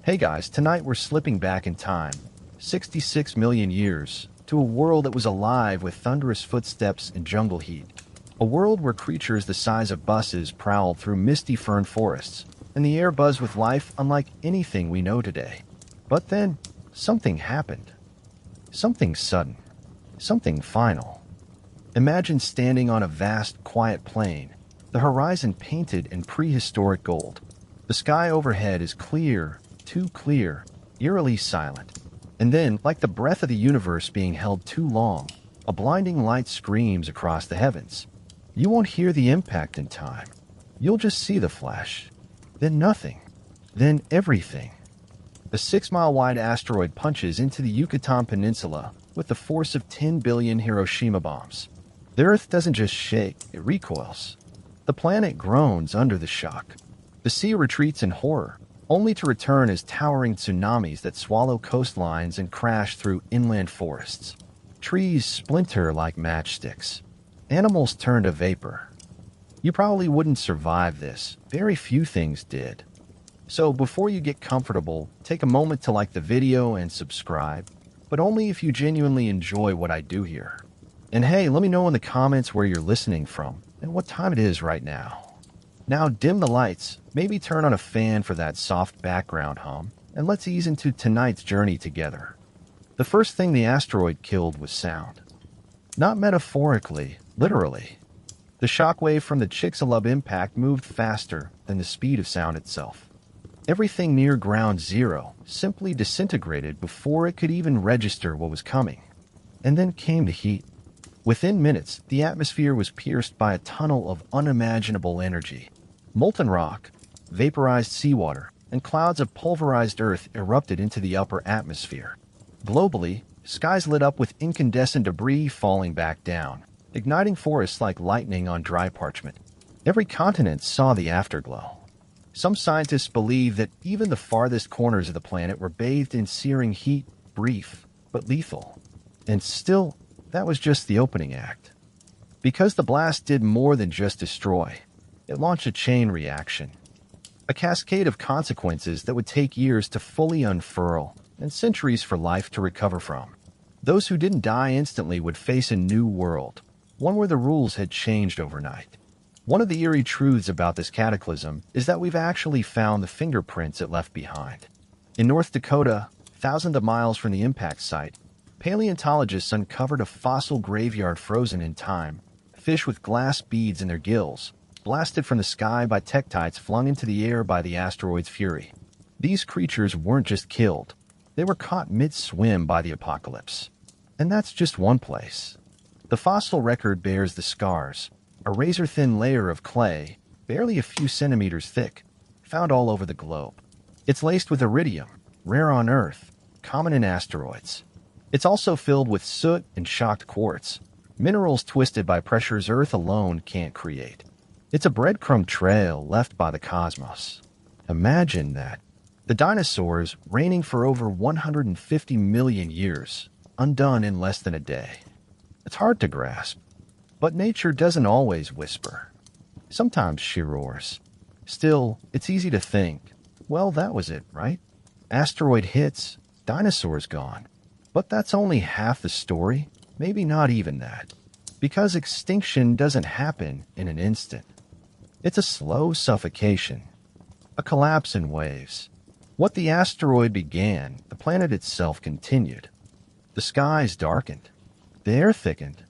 Hey guys, tonight we're slipping back in time, 66 million years, to a world that was alive with thunderous footsteps and jungle heat. A world where creatures the size of buses prowled through misty fern forests, and the air buzzed with life unlike anything we know today. But then, something happened. Something sudden. Something final. Imagine standing on a vast, quiet plain, the horizon painted in prehistoric gold. The sky overhead is clear, too clear, eerily silent. And then, like the breath of the universe being held too long, a blinding light screams across the heavens. You won't hear the impact in time. You'll just see the flash. Then nothing. Then everything. A 6-mile-wide asteroid punches into the Yucatan Peninsula with the force of 10 billion Hiroshima bombs. The Earth doesn't just shake, it recoils. The planet groans under the shock. The sea retreats in horror, only to return as towering tsunamis that swallow coastlines and crash through inland forests. Trees splinter like matchsticks. Animals turn to vapor. You probably wouldn't survive this. Very few things did. So before you get comfortable, take a moment to like the video and subscribe, but only if you genuinely enjoy what I do here. And hey, let me know in the comments where you're listening from and what time it is right now. Now dim the lights, maybe turn on a fan for that soft background hum, and let's ease into tonight's journey together. The first thing the asteroid killed was sound. Not metaphorically, literally. The shockwave from the Chicxulub impact moved faster than the speed of sound itself. Everything near ground zero simply disintegrated before it could even register what was coming. And then came the heat. Within minutes, the atmosphere was pierced by a tunnel of unimaginable energy. Molten rock, vaporized seawater, and clouds of pulverized earth erupted into the upper atmosphere. Globally, skies lit up with incandescent debris falling back down, igniting forests like lightning on dry parchment. Every continent saw the afterglow. Some scientists believe that even the farthest corners of the planet were bathed in searing heat, brief, but lethal. And still, that was just the opening act. Because the blast did more than just destroy, it launched a chain reaction. A cascade of consequences that would take years to fully unfurl and centuries for life to recover from. Those who didn't die instantly would face a new world, one where the rules had changed overnight. One of the eerie truths about this cataclysm is that we've actually found the fingerprints it left behind. In North Dakota, thousands of miles from the impact site, paleontologists uncovered a fossil graveyard frozen in time, fish with glass beads in their gills, blasted from the sky by tektites flung into the air by the asteroid's fury. These creatures weren't just killed, they were caught mid-swim by the apocalypse. And that's just one place. The fossil record bears the scars, a razor-thin layer of clay, barely a few centimeters thick, found all over the globe. It's laced with iridium, rare on Earth, common in asteroids. It's also filled with soot and shocked quartz, minerals twisted by pressures Earth alone can't create. It's a breadcrumb trail left by the cosmos. Imagine that. The dinosaurs, reigning for over 150 million years, undone in less than a day. It's hard to grasp. But nature doesn't always whisper. Sometimes she roars. Still, it's easy to think, well, that was it, right? Asteroid hits, dinosaurs gone. But that's only half the story, maybe not even that. Because extinction doesn't happen in an instant. It's a slow suffocation, a collapse in waves. What the asteroid began, the planet itself continued. The skies darkened, the air thickened,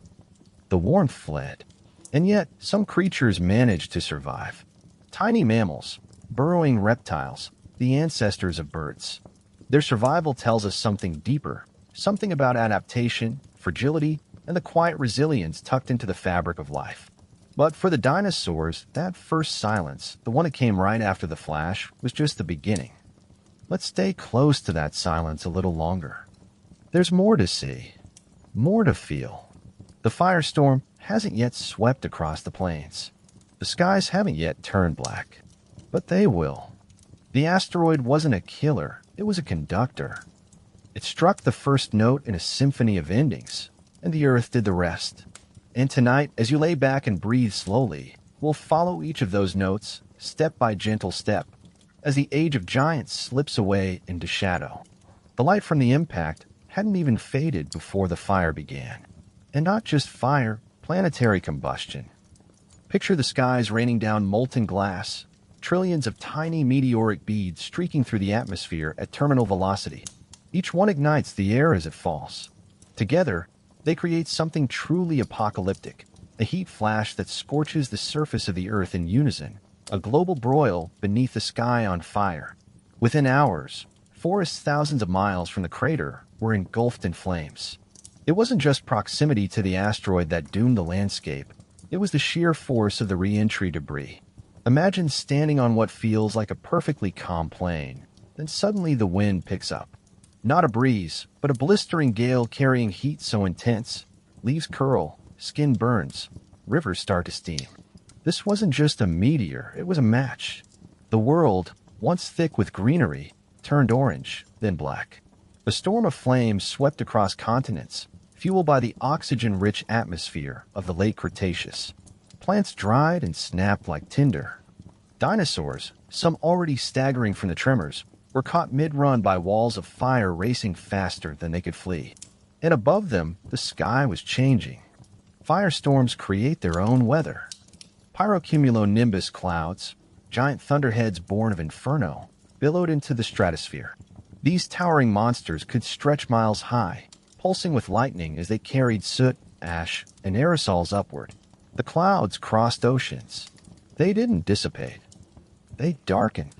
the warmth fled. And yet, some creatures managed to survive. Tiny mammals, burrowing reptiles, the ancestors of birds. Their survival tells us something deeper. Something about adaptation, fragility, and the quiet resilience tucked into the fabric of life. But for the dinosaurs, that first silence, the one that came right after the flash, was just the beginning. Let's stay close to that silence a little longer. There's more to see, more to feel. The firestorm hasn't yet swept across the plains. The skies haven't yet turned black. But they will. The asteroid wasn't a killer, it was a conductor. It struck the first note in a symphony of endings, and the Earth did the rest. And tonight, as you lay back and breathe slowly, we'll follow each of those notes, step by gentle step, as the Age of Giants slips away into shadow. The light from the impact hadn't even faded before the fire began. And not just fire, planetary combustion. Picture the skies raining down molten glass, trillions of tiny meteoric beads streaking through the atmosphere at terminal velocity. Each one ignites the air as it falls. Together, they create something truly apocalyptic, a heat flash that scorches the surface of the Earth in unison, a global broil beneath the sky on fire. Within hours, forests thousands of miles from the crater were engulfed in flames. It wasn't just proximity to the asteroid that doomed the landscape, it was the sheer force of the re-entry debris. Imagine standing on what feels like a perfectly calm plain, then suddenly the wind picks up. Not a breeze, but a blistering gale carrying heat so intense. Leaves curl, skin burns, rivers start to steam. This wasn't just a meteor, it was a match. The world, once thick with greenery, turned orange, then black. A storm of flames swept across continents, fueled by the oxygen-rich atmosphere of the late Cretaceous. Plants dried and snapped like tinder. Dinosaurs, some already staggering from the tremors, were caught mid-run by walls of fire racing faster than they could flee. And above them, the sky was changing. Firestorms create their own weather. Pyrocumulonimbus clouds, giant thunderheads born of inferno, billowed into the stratosphere. These towering monsters could stretch miles high, pulsing with lightning as they carried soot, ash, and aerosols upward. The clouds crossed oceans. They didn't dissipate. They darkened.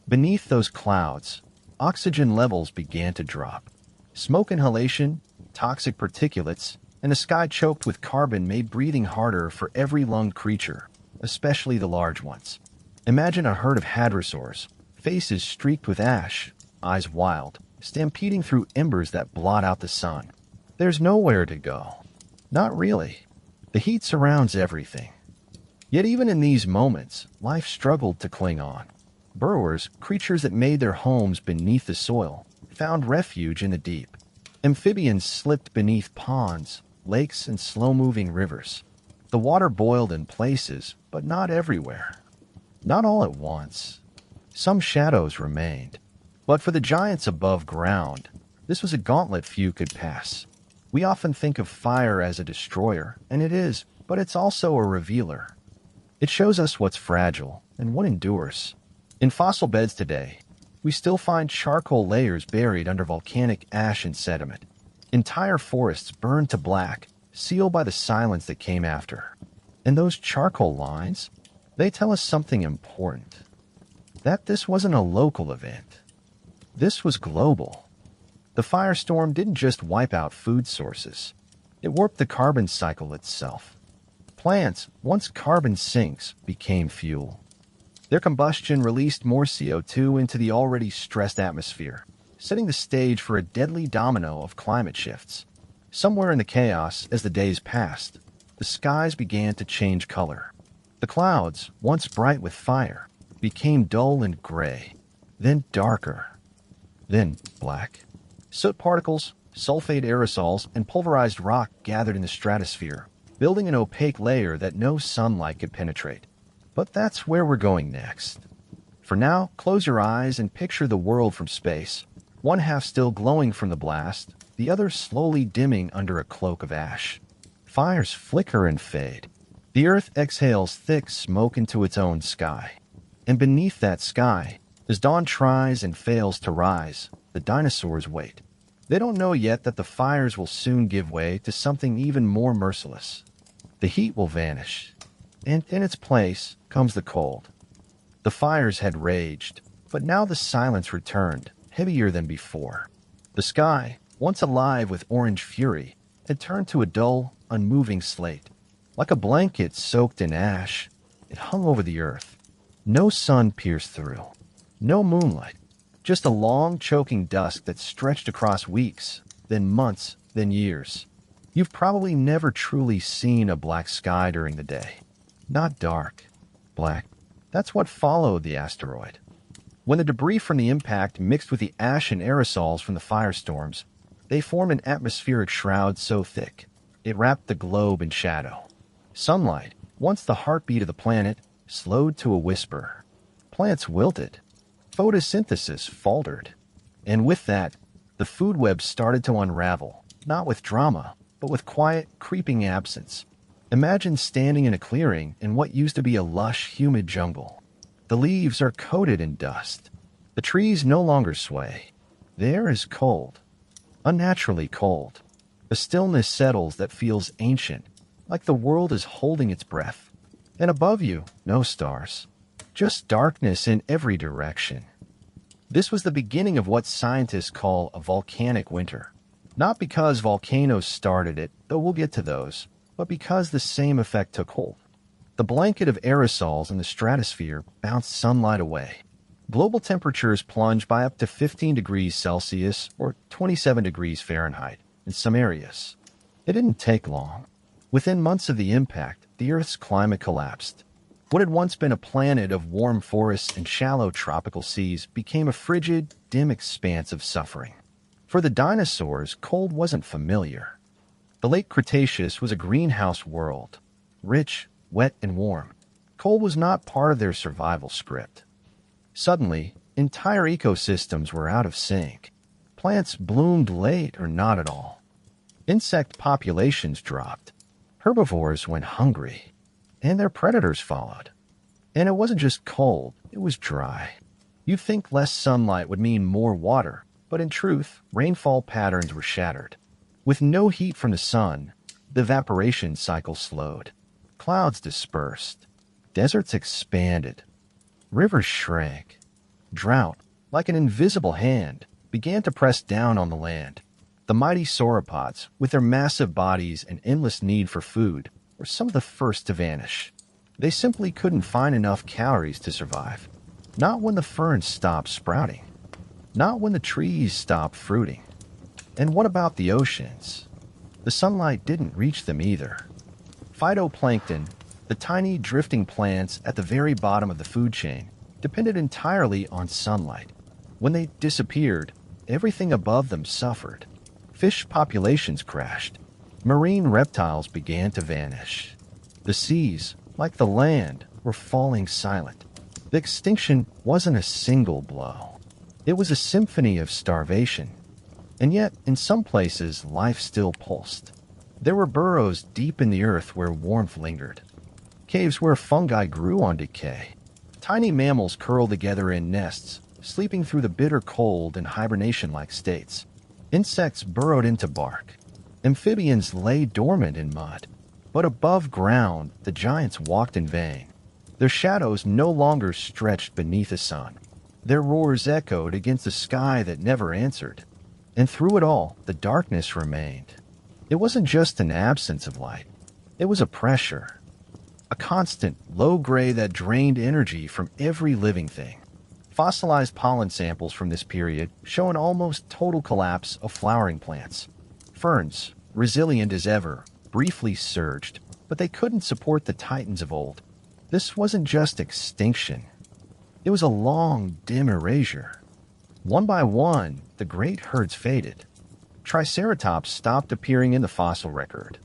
Beneath those clouds, oxygen levels began to drop. Smoke inhalation, toxic particulates, and a sky choked with carbon made breathing harder for every lunged creature, especially the large ones. Imagine a herd of hadrosaurs, faces streaked with ash, eyes wild, stampeding through embers that blot out the sun. There's nowhere to go. Not really. The heat surrounds everything. Yet even in these moments, life struggled to cling on. Burrowers, creatures that made their homes beneath the soil, found refuge in the deep. Amphibians slipped beneath ponds, lakes, and slow-moving rivers. The water boiled in places, but not everywhere. Not all at once. Some shadows remained. But for the giants above ground, this was a gauntlet few could pass. We often think of fire as a destroyer, and it is, but it's also a revealer. It shows us what's fragile and what endures. In fossil beds today, we still find charcoal layers buried under volcanic ash and sediment. Entire forests burned to black, sealed by the silence that came after. And those charcoal lines, they tell us something important. That this wasn't a local event. This was global. The firestorm didn't just wipe out food sources. It warped the carbon cycle itself. Plants, once carbon sinks, became fuel. Their combustion released more CO2 into the already stressed atmosphere, setting the stage for a deadly domino of climate shifts. Somewhere in the chaos, as the days passed, the skies began to change color. The clouds, once bright with fire, became dull and gray, then darker, then black. Soot particles, sulfate aerosols, and pulverized rock gathered in the stratosphere, building an opaque layer that no sunlight could penetrate. But that's where we're going next. For now, close your eyes and picture the world from space, one half still glowing from the blast, the other slowly dimming under a cloak of ash. Fires flicker and fade. The Earth exhales thick smoke into its own sky. And beneath that sky, as dawn tries and fails to rise, the dinosaurs wait. They don't know yet that the fires will soon give way to something even more merciless. The heat will vanish, and in its place comes the cold. The fires had raged, but now the silence returned, heavier than before. The sky, once alive with orange fury, had turned to a dull, unmoving slate. Like a blanket soaked in ash, it hung over the earth. No sun pierced through. No moonlight. Just a long, choking dusk that stretched across weeks, then months, then years. You've probably never truly seen a black sky during the day. Not dark. Black. That's what followed the asteroid. When the debris from the impact mixed with the ash and aerosols from the firestorms, they formed an atmospheric shroud so thick, it wrapped the globe in shadow. Sunlight, once the heartbeat of the planet, slowed to a whisper. Plants wilted. Photosynthesis faltered. And with that, the food web started to unravel, not with drama, but with quiet, creeping absence. Imagine standing in a clearing in what used to be a lush, humid jungle. The leaves are coated in dust. The trees no longer sway. The air is cold, unnaturally cold. A stillness settles that feels ancient, like the world is holding its breath. And above you, no stars, just darkness in every direction. This was the beginning of what scientists call a volcanic winter. Not because volcanoes started it, though we'll get to those, but because the same effect took hold. The blanket of aerosols in the stratosphere bounced sunlight away. Global temperatures plunged by up to 15 degrees Celsius or 27 degrees Fahrenheit in some areas. It didn't take long. Within months of the impact, the Earth's climate collapsed. What had once been a planet of warm forests and shallow tropical seas became a frigid, dim expanse of suffering. For the dinosaurs, cold wasn't familiar. The late Cretaceous was a greenhouse world, rich, wet, and warm. Cold was not part of their survival script. Suddenly, entire ecosystems were out of sync. Plants bloomed late or not at all. Insect populations dropped. Herbivores went hungry. And their predators followed. And it wasn't just cold, it was dry. You'd think less sunlight would mean more water, but in truth, rainfall patterns were shattered. With no heat from the sun, the evaporation cycle slowed. Clouds dispersed. Deserts expanded. Rivers shrank. Drought, like an invisible hand, began to press down on the land. The mighty sauropods, with their massive bodies and endless need for food, were some of the first to vanish. They simply couldn't find enough calories to survive. Not when the ferns stopped sprouting. Not when the trees stopped fruiting. And what about the oceans? The sunlight didn't reach them either. Phytoplankton, the tiny drifting plants at the very bottom of the food chain, depended entirely on sunlight. When they disappeared, everything above them suffered. Fish populations crashed. Marine reptiles began to vanish. The seas, like the land, were falling silent. The extinction wasn't a single blow. It was a symphony of starvation. And yet, in some places, life still pulsed. There were burrows deep in the earth where warmth lingered. Caves where fungi grew on decay. Tiny mammals curled together in nests, sleeping through the bitter cold in hibernation-like states. Insects burrowed into bark. Amphibians lay dormant in mud. But above ground, the giants walked in vain. Their shadows no longer stretched beneath the sun. Their roars echoed against a sky that never answered. And through it all, the darkness remained. It wasn't just an absence of light. It was a pressure. A constant, low gray that drained energy from every living thing. Fossilized pollen samples from this period show an almost total collapse of flowering plants. Ferns, resilient as ever, briefly surged, but they couldn't support the titans of old. This wasn't just extinction. It was a long, dim erasure. One by one, the great herds faded. Triceratops stopped appearing in the fossil record.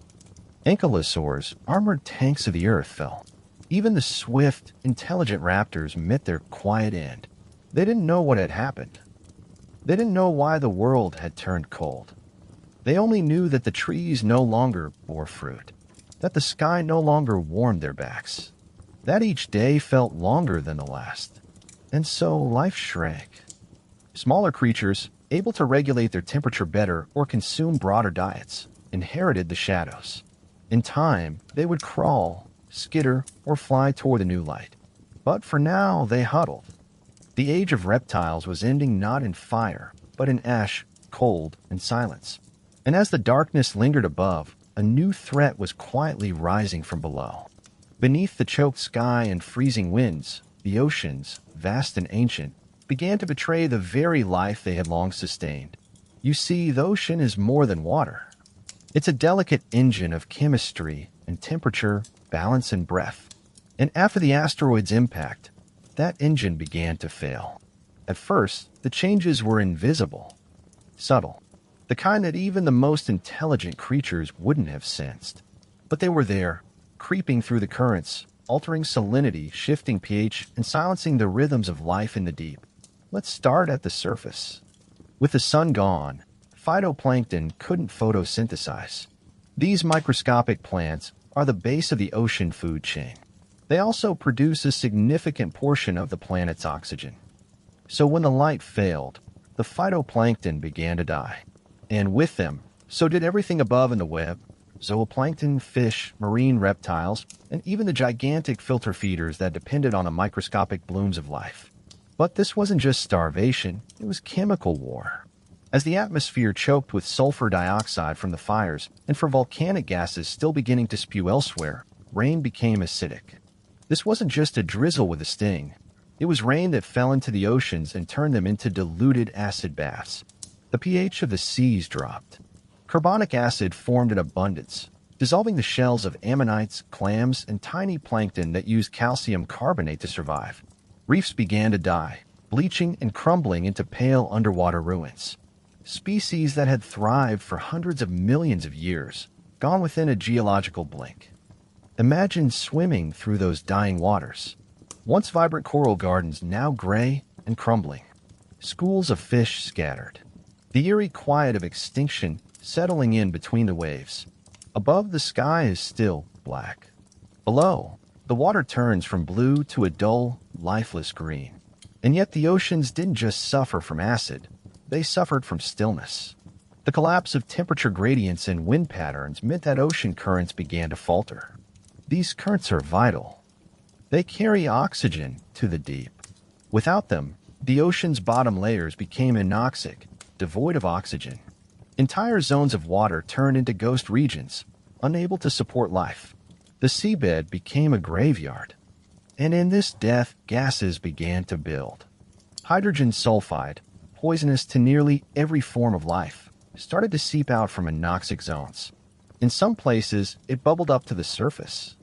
Ankylosaurs, armored tanks of the earth, fell. Even the swift, intelligent raptors met their quiet end. They didn't know what had happened. They didn't know why the world had turned cold. They only knew that the trees no longer bore fruit, that the sky no longer warmed their backs, that each day felt longer than the last. And so life shrank. Smaller creatures, able to regulate their temperature better or consume broader diets, inherited the shadows. In time, they would crawl, skitter, or fly toward the new light. But for now, they huddled. The age of reptiles was ending not in fire, but in ash, cold, and silence. And as the darkness lingered above, a new threat was quietly rising from below. Beneath the choked sky and freezing winds, the oceans, vast and ancient, began to betray the very life they had long sustained. You see, the ocean is more than water. It's a delicate engine of chemistry and temperature, balance and breath. And after the asteroid's impact, that engine began to fail. At first, the changes were invisible, subtle, the kind that even the most intelligent creatures wouldn't have sensed. But they were there, creeping through the currents, altering salinity, shifting pH, and silencing the rhythms of life in the deep. Let's start at the surface. With the sun gone, phytoplankton couldn't photosynthesize. These microscopic plants are the base of the ocean food chain. They also produce a significant portion of the planet's oxygen. So when the light failed, the phytoplankton began to die. And with them, so did everything above in the web: zooplankton, fish, marine reptiles, and even the gigantic filter feeders that depended on the microscopic blooms of life. But this wasn't just starvation, it was chemical war. As the atmosphere choked with sulfur dioxide from the fires, and for volcanic gases still beginning to spew elsewhere, rain became acidic. This wasn't just a drizzle with a sting. It was rain that fell into the oceans and turned them into diluted acid baths. The pH of the seas dropped. Carbonic acid formed in abundance, dissolving the shells of ammonites, clams, and tiny plankton that used calcium carbonate to survive. Reefs began to die, bleaching and crumbling into pale underwater ruins. Species that had thrived for hundreds of millions of years, gone within a geological blink. Imagine swimming through those dying waters. Once vibrant coral gardens, now gray and crumbling. Schools of fish scattered. The eerie quiet of extinction settling in between the waves. Above, the sky is still black. Below, the water turns from blue to a dull, lifeless green. And yet the oceans didn't just suffer from acid, they suffered from stillness. The collapse of temperature gradients and wind patterns meant that ocean currents began to falter. These currents are vital. They carry oxygen to the deep. Without them, the ocean's bottom layers became anoxic, devoid of oxygen. Entire zones of water turned into ghost regions, unable to support life. The seabed became a graveyard. And in this death, gases began to build. Hydrogen sulfide, poisonous to nearly every form of life, started to seep out from anoxic zones. In some places, it bubbled up to the surface.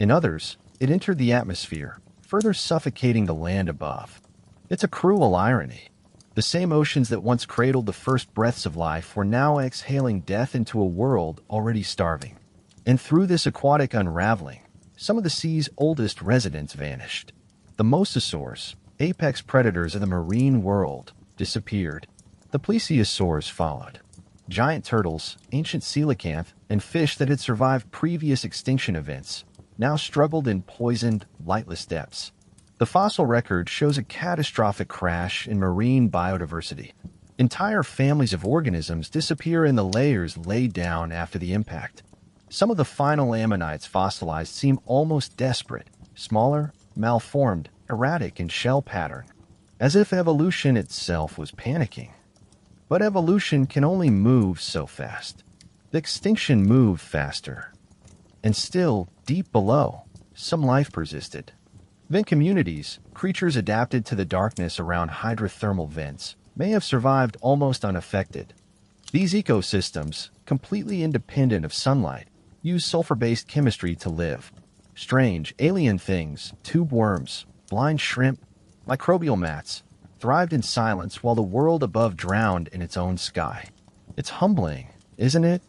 In others, it entered the atmosphere, further suffocating the land above. It's a cruel irony. The same oceans that once cradled the first breaths of life were now exhaling death into a world already starving. And through this aquatic unraveling, some of the sea's oldest residents vanished. The mosasaurs, apex predators of the marine world, disappeared. The plesiosaurs followed. Giant turtles, ancient coelacanth, and fish that had survived previous extinction events now struggled in poisoned, lightless depths. The fossil record shows a catastrophic crash in marine biodiversity. Entire families of organisms disappear in the layers laid down after the impact. Some of the final ammonites fossilized seem almost desperate, smaller, malformed, erratic in shell pattern, as if evolution itself was panicking. But evolution can only move so fast. The extinction moved faster. And still, deep below, some life persisted. Vent communities, creatures adapted to the darkness around hydrothermal vents, may have survived almost unaffected. These ecosystems, completely independent of sunlight, use sulfur-based chemistry to live. Strange, alien things, tube worms, blind shrimp, microbial mats, thrived in silence while the world above drowned in its own sky. It's humbling, isn't it?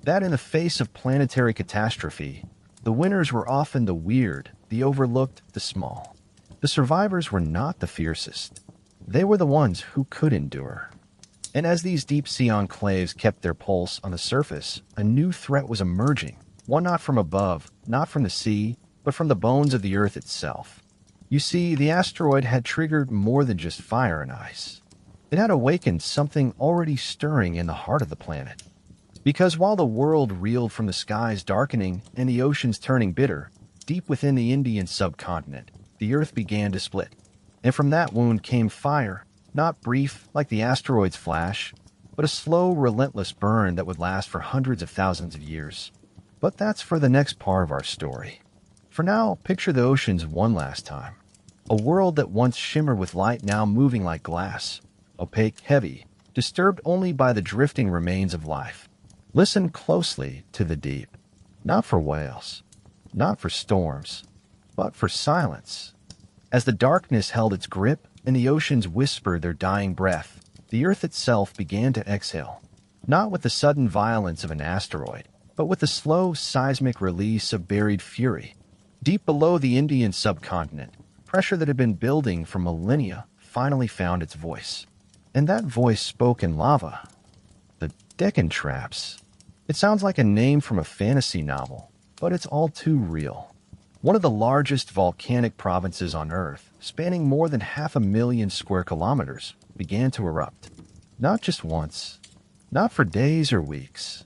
That in the face of planetary catastrophe, the winners were often the weird, the overlooked, the small. The survivors were not the fiercest. They were the ones who could endure. And as these deep-sea enclaves kept their pulse on the surface, a new threat was emerging, one not from above, not from the sea, but from the bones of the Earth itself. You see, the asteroid had triggered more than just fire and ice. It had awakened something already stirring in the heart of the planet. Because while the world reeled from the skies darkening and the oceans turning bitter, deep within the Indian subcontinent, the Earth began to split. And from that wound came fire, not brief like the asteroid's flash, but a slow, relentless burn that would last for hundreds of thousands of years. But that's for the next part of our story. For now, picture the oceans one last time. A world that once shimmered with light now moving like glass, opaque, heavy, disturbed only by the drifting remains of life. Listen closely to the deep. Not for whales, not for storms, but for silence. As the darkness held its grip and the oceans whispered their dying breath, the Earth itself began to exhale. Not with the sudden violence of an asteroid, but with the slow seismic release of buried fury. Deep below the Indian subcontinent, pressure that had been building for millennia finally found its voice. And that voice spoke in lava. The Deccan Traps. It sounds like a name from a fantasy novel, but it's all too real. One of the largest volcanic provinces on Earth, spanning more than 500,000 square kilometers, began to erupt. Not just once, not for days or weeks,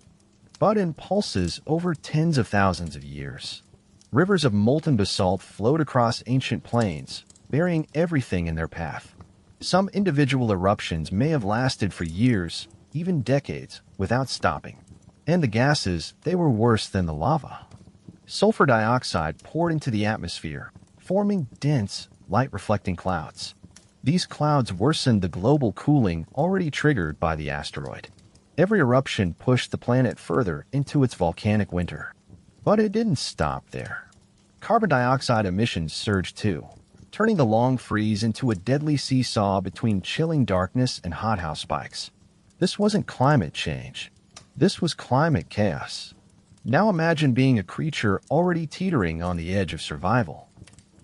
but in pulses over tens of thousands of years. Rivers of molten basalt flowed across ancient plains, burying everything in their path. Some individual eruptions may have lasted for years, even decades, without stopping. And the gases, they were worse than the lava. Sulfur dioxide poured into the atmosphere, forming dense, light-reflecting clouds. These clouds worsened the global cooling already triggered by the asteroid. Every eruption pushed the planet further into its volcanic winter. But it didn't stop there. Carbon dioxide emissions surged too, turning the long freeze into a deadly seesaw between chilling darkness and hothouse spikes. This wasn't climate change. This was climate chaos. Now imagine being a creature already teetering on the edge of survival.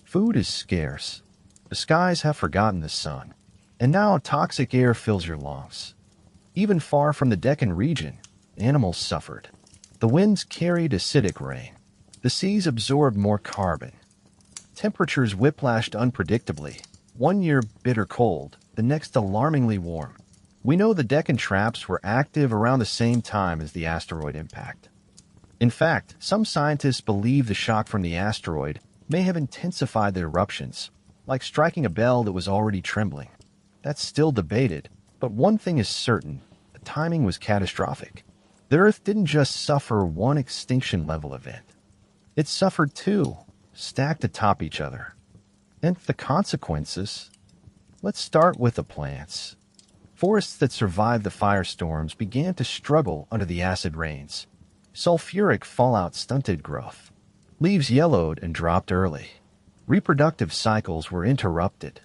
Food is scarce. The skies have forgotten the sun. And now toxic air fills your lungs. Even far from the Deccan region, animals suffered. The winds carried acidic rain. The seas absorbed more carbon. Temperatures whiplashed unpredictably. One year bitter cold, the next alarmingly warm. We know the Deccan Traps were active around the same time as the asteroid impact. In fact, some scientists believe the shock from the asteroid may have intensified the eruptions, like striking a bell that was already trembling. That's still debated, but one thing is certain, the timing was catastrophic. The Earth didn't just suffer one extinction-level event. It suffered two, stacked atop each other. And the consequences? Let's start with the plants. Forests that survived the firestorms began to struggle under the acid rains. Sulfuric fallout stunted growth. Leaves yellowed and dropped early. Reproductive cycles were interrupted.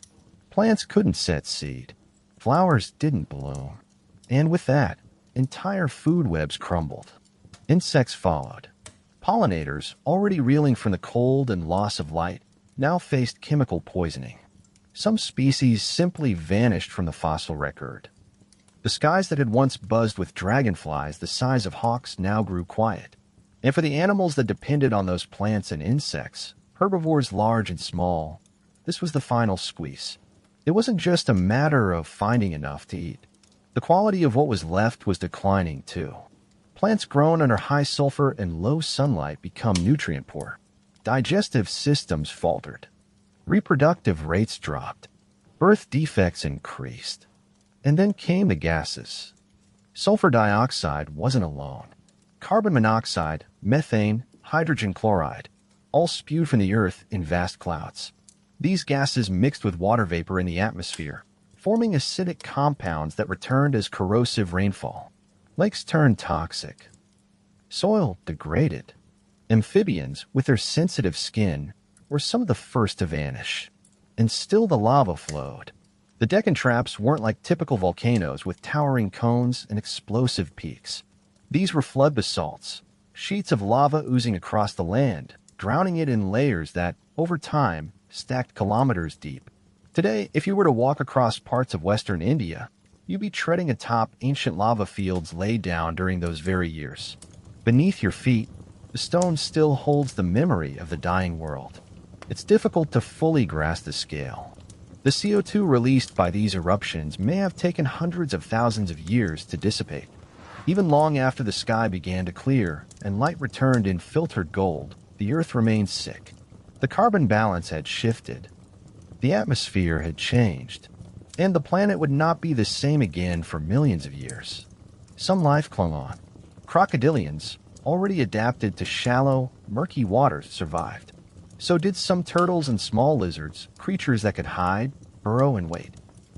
Plants couldn't set seed. Flowers didn't bloom. And with that, entire food webs crumbled. Insects followed. Pollinators, already reeling from the cold and loss of light, now faced chemical poisoning. Some species simply vanished from the fossil record. The skies that had once buzzed with dragonflies the size of hawks now grew quiet. And for the animals that depended on those plants and insects, herbivores large and small, this was the final squeeze. It wasn't just a matter of finding enough to eat. The quality of what was left was declining too. Plants grown under high sulfur and low sunlight become nutrient poor. Digestive systems faltered. Reproductive rates dropped. Birth defects increased. And then came the gases. Sulfur dioxide wasn't alone. Carbon monoxide, methane, hydrogen chloride, all spewed from the Earth in vast clouds. These gases mixed with water vapor in the atmosphere, forming acidic compounds that returned as corrosive rainfall. Lakes turned toxic. Soil degraded. Amphibians, with their sensitive skin, were some of the first to vanish. And still the lava flowed. The Deccan Traps weren't like typical volcanoes with towering cones and explosive peaks. These were flood basalts, sheets of lava oozing across the land, drowning it in layers that, over time, stacked kilometers deep. Today, if you were to walk across parts of western India, you'd be treading atop ancient lava fields laid down during those very years. Beneath your feet, the stone still holds the memory of the dying world. It's difficult to fully grasp the scale. The CO2 released by these eruptions may have taken hundreds of thousands of years to dissipate. Even long after the sky began to clear and light returned in filtered gold, the Earth remained sick. The carbon balance had shifted. The atmosphere had changed. And the planet would not be the same again for millions of years. Some life clung on. Crocodilians, already adapted to shallow, murky waters, survived. So did some turtles and small lizards, creatures that could hide, burrow, and wait.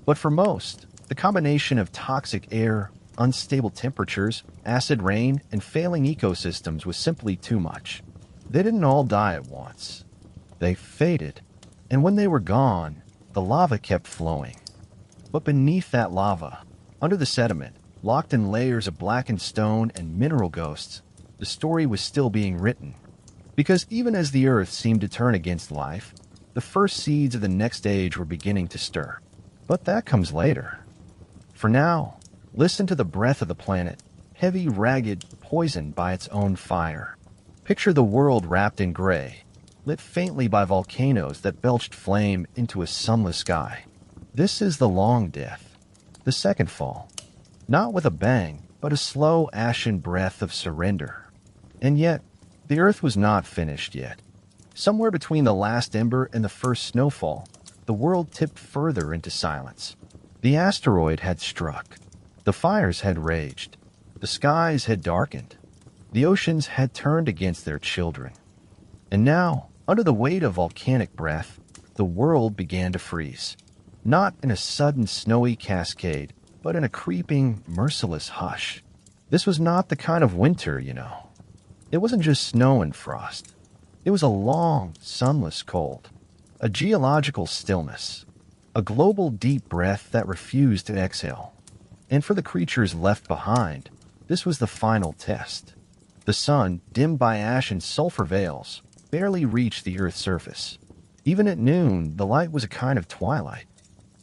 But for most, the combination of toxic air, unstable temperatures, acid rain, and failing ecosystems was simply too much. They didn't all die at once. They faded, and when they were gone, the lava kept flowing. But beneath that lava, under the sediment, locked in layers of blackened stone and mineral ghosts, the story was still being written. Because even as the Earth seemed to turn against life, the first seeds of the next age were beginning to stir. But that comes later. For now, listen to the breath of the planet, heavy, ragged, poisoned by its own fire. Picture the world wrapped in gray, lit faintly by volcanoes that belched flame into a sunless sky. This is the long death, the second fall. Not with a bang, but a slow, ashen breath of surrender. And yet, the Earth was not finished yet. Somewhere between the last ember and the first snowfall, the world tipped further into silence. The asteroid had struck. The fires had raged. The skies had darkened. The oceans had turned against their children. And now, under the weight of volcanic breath, the world began to freeze. Not in a sudden snowy cascade, but in a creeping, merciless hush. This was not the kind of winter, you know. It wasn't just snow and frost. It was a long, sunless cold. A geological stillness. A global deep breath that refused to exhale. And for the creatures left behind, this was the final test. The sun, dimmed by ash and sulfur veils, barely reached the Earth's surface. Even at noon, the light was a kind of twilight.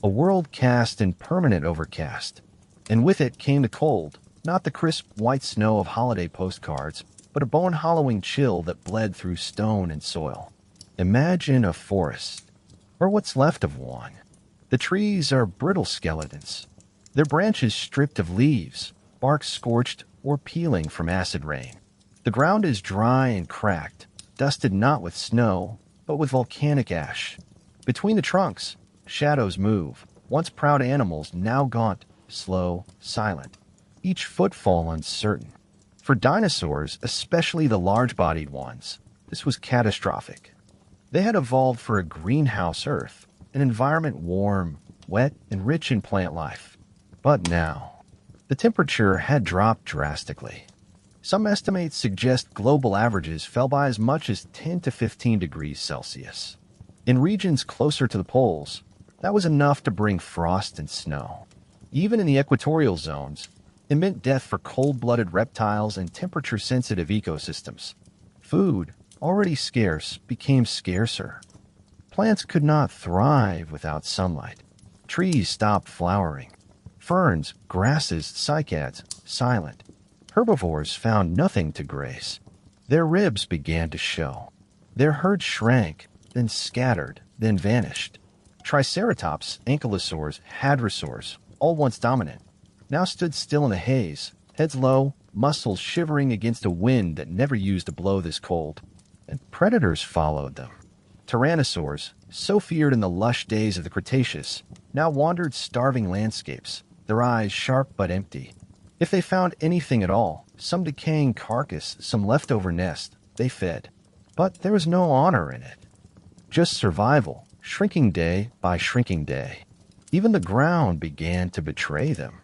A world cast in permanent overcast. And with it came the cold, not the crisp white snow of holiday postcards, but a bone-hollowing chill that bled through stone and soil. Imagine a forest, or what's left of one. The trees are brittle skeletons, their branches stripped of leaves, bark scorched or peeling from acid rain. The ground is dry and cracked, dusted not with snow, but with volcanic ash. Between the trunks, shadows move, once proud animals, now gaunt, slow, silent, each footfall uncertain. For dinosaurs, especially the large-bodied ones, this was catastrophic. They had evolved for a greenhouse Earth, an environment warm, wet, and rich in plant life. But now, the temperature had dropped drastically. Some estimates suggest global averages fell by as much as 10 to 15 degrees Celsius. In regions closer to the poles, that was enough to bring frost and snow. Even in the equatorial zones, it meant death for cold-blooded reptiles and temperature-sensitive ecosystems. Food, already scarce, became scarcer. Plants could not thrive without sunlight. Trees stopped flowering. Ferns, grasses, cycads, silent. Herbivores found nothing to graze. Their ribs began to show. Their herd shrank, then scattered, then vanished. Triceratops, ankylosaurs, hadrosaurs, all once dominant, now stood still in the haze, heads low, muscles shivering against a wind that never used to blow this cold. And predators followed them. Tyrannosaurs, so feared in the lush days of the Cretaceous, now wandered starving landscapes, their eyes sharp but empty. If they found anything at all, some decaying carcass, some leftover nest, they fed. But there was no honor in it. Just survival, shrinking day by shrinking day. Even the ground began to betray them.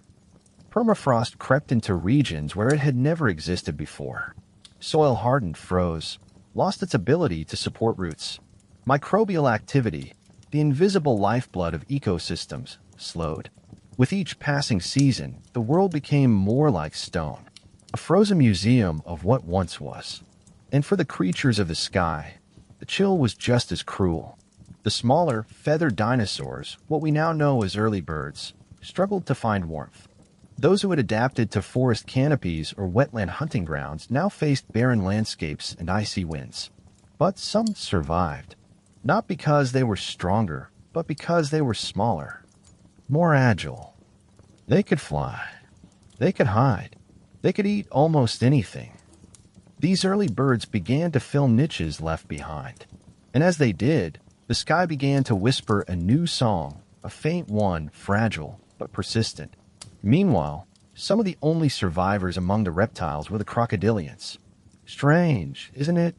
Permafrost crept into regions where it had never existed before. Soil hardened, froze, lost its ability to support roots. Microbial activity, the invisible lifeblood of ecosystems, slowed. With each passing season, the world became more like stone, a frozen museum of what once was. And for the creatures of the sky, the chill was just as cruel. The smaller, feathered dinosaurs, what we now know as early birds, struggled to find warmth. Those who had adapted to forest canopies or wetland hunting grounds now faced barren landscapes and icy winds. But some survived, not because they were stronger, but because they were smaller, more agile. They could fly. They could hide. They could eat almost anything. These early birds began to fill niches left behind. And as they did, the sky began to whisper a new song, a faint one, fragile but persistent. Meanwhile, some of the only survivors among the reptiles were the crocodilians. Strange, isn't it?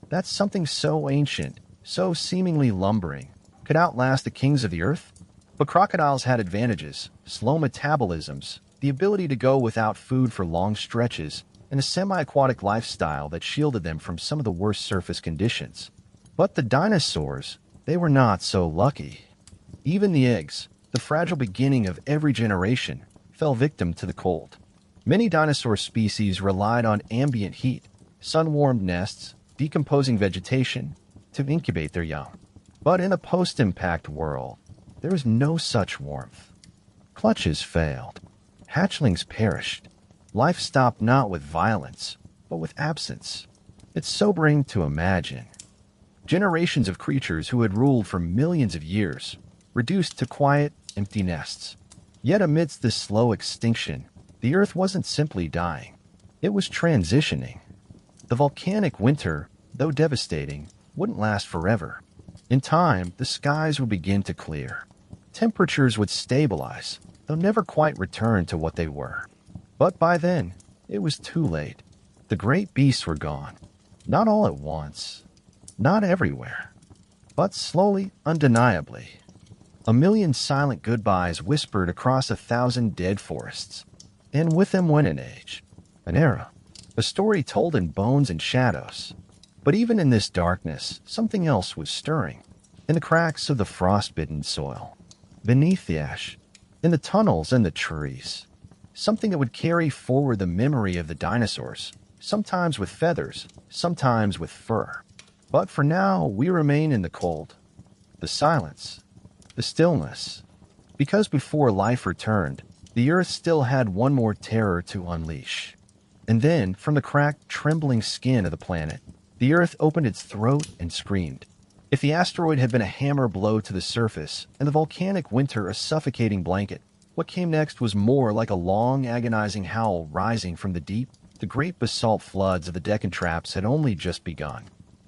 That something so ancient, so seemingly lumbering, could outlast the kings of the earth? But crocodiles had advantages, slow metabolisms, the ability to go without food for long stretches, and a semi-aquatic lifestyle that shielded them from some of the worst surface conditions. But the dinosaurs, they were not so lucky. Even the eggs, the fragile beginning of every generation, fell victim to the cold. Many dinosaur species relied on ambient heat, sun-warmed nests, decomposing vegetation, to incubate their young. But in a post-impact world, there was no such warmth. Clutches failed. Hatchlings perished. Life stopped not with violence, but with absence. It's sobering to imagine. Generations of creatures who had ruled for millions of years, reduced to quiet, empty nests. Yet amidst this slow extinction, the Earth wasn't simply dying. It was transitioning. The volcanic winter, though devastating, wouldn't last forever. In time, the skies would begin to clear. Temperatures would stabilize, though never quite return to what they were. But by then, it was too late. The great beasts were gone. Not all at once. Not everywhere. But slowly, undeniably. A million silent goodbyes whispered across 1,000 dead forests. And with them went an age. An era. A story told in bones and shadows. But even in this darkness, something else was stirring. In the cracks of the frost-bitten soil. Beneath the ash. In the tunnels and the trees. Something that would carry forward the memory of the dinosaurs. Sometimes with feathers, sometimes with fur. But for now, we remain in the cold. The silence. The stillness. Because before life returned, the Earth still had one more terror to unleash. And then, from the cracked, trembling skin of the planet, the Earth opened its throat and screamed. If the asteroid had been a hammer blow to the surface, and the volcanic winter a suffocating blanket, what came next was more like a long, agonizing howl rising from the deep. The great basalt floods of the Deccan Traps had only just begun.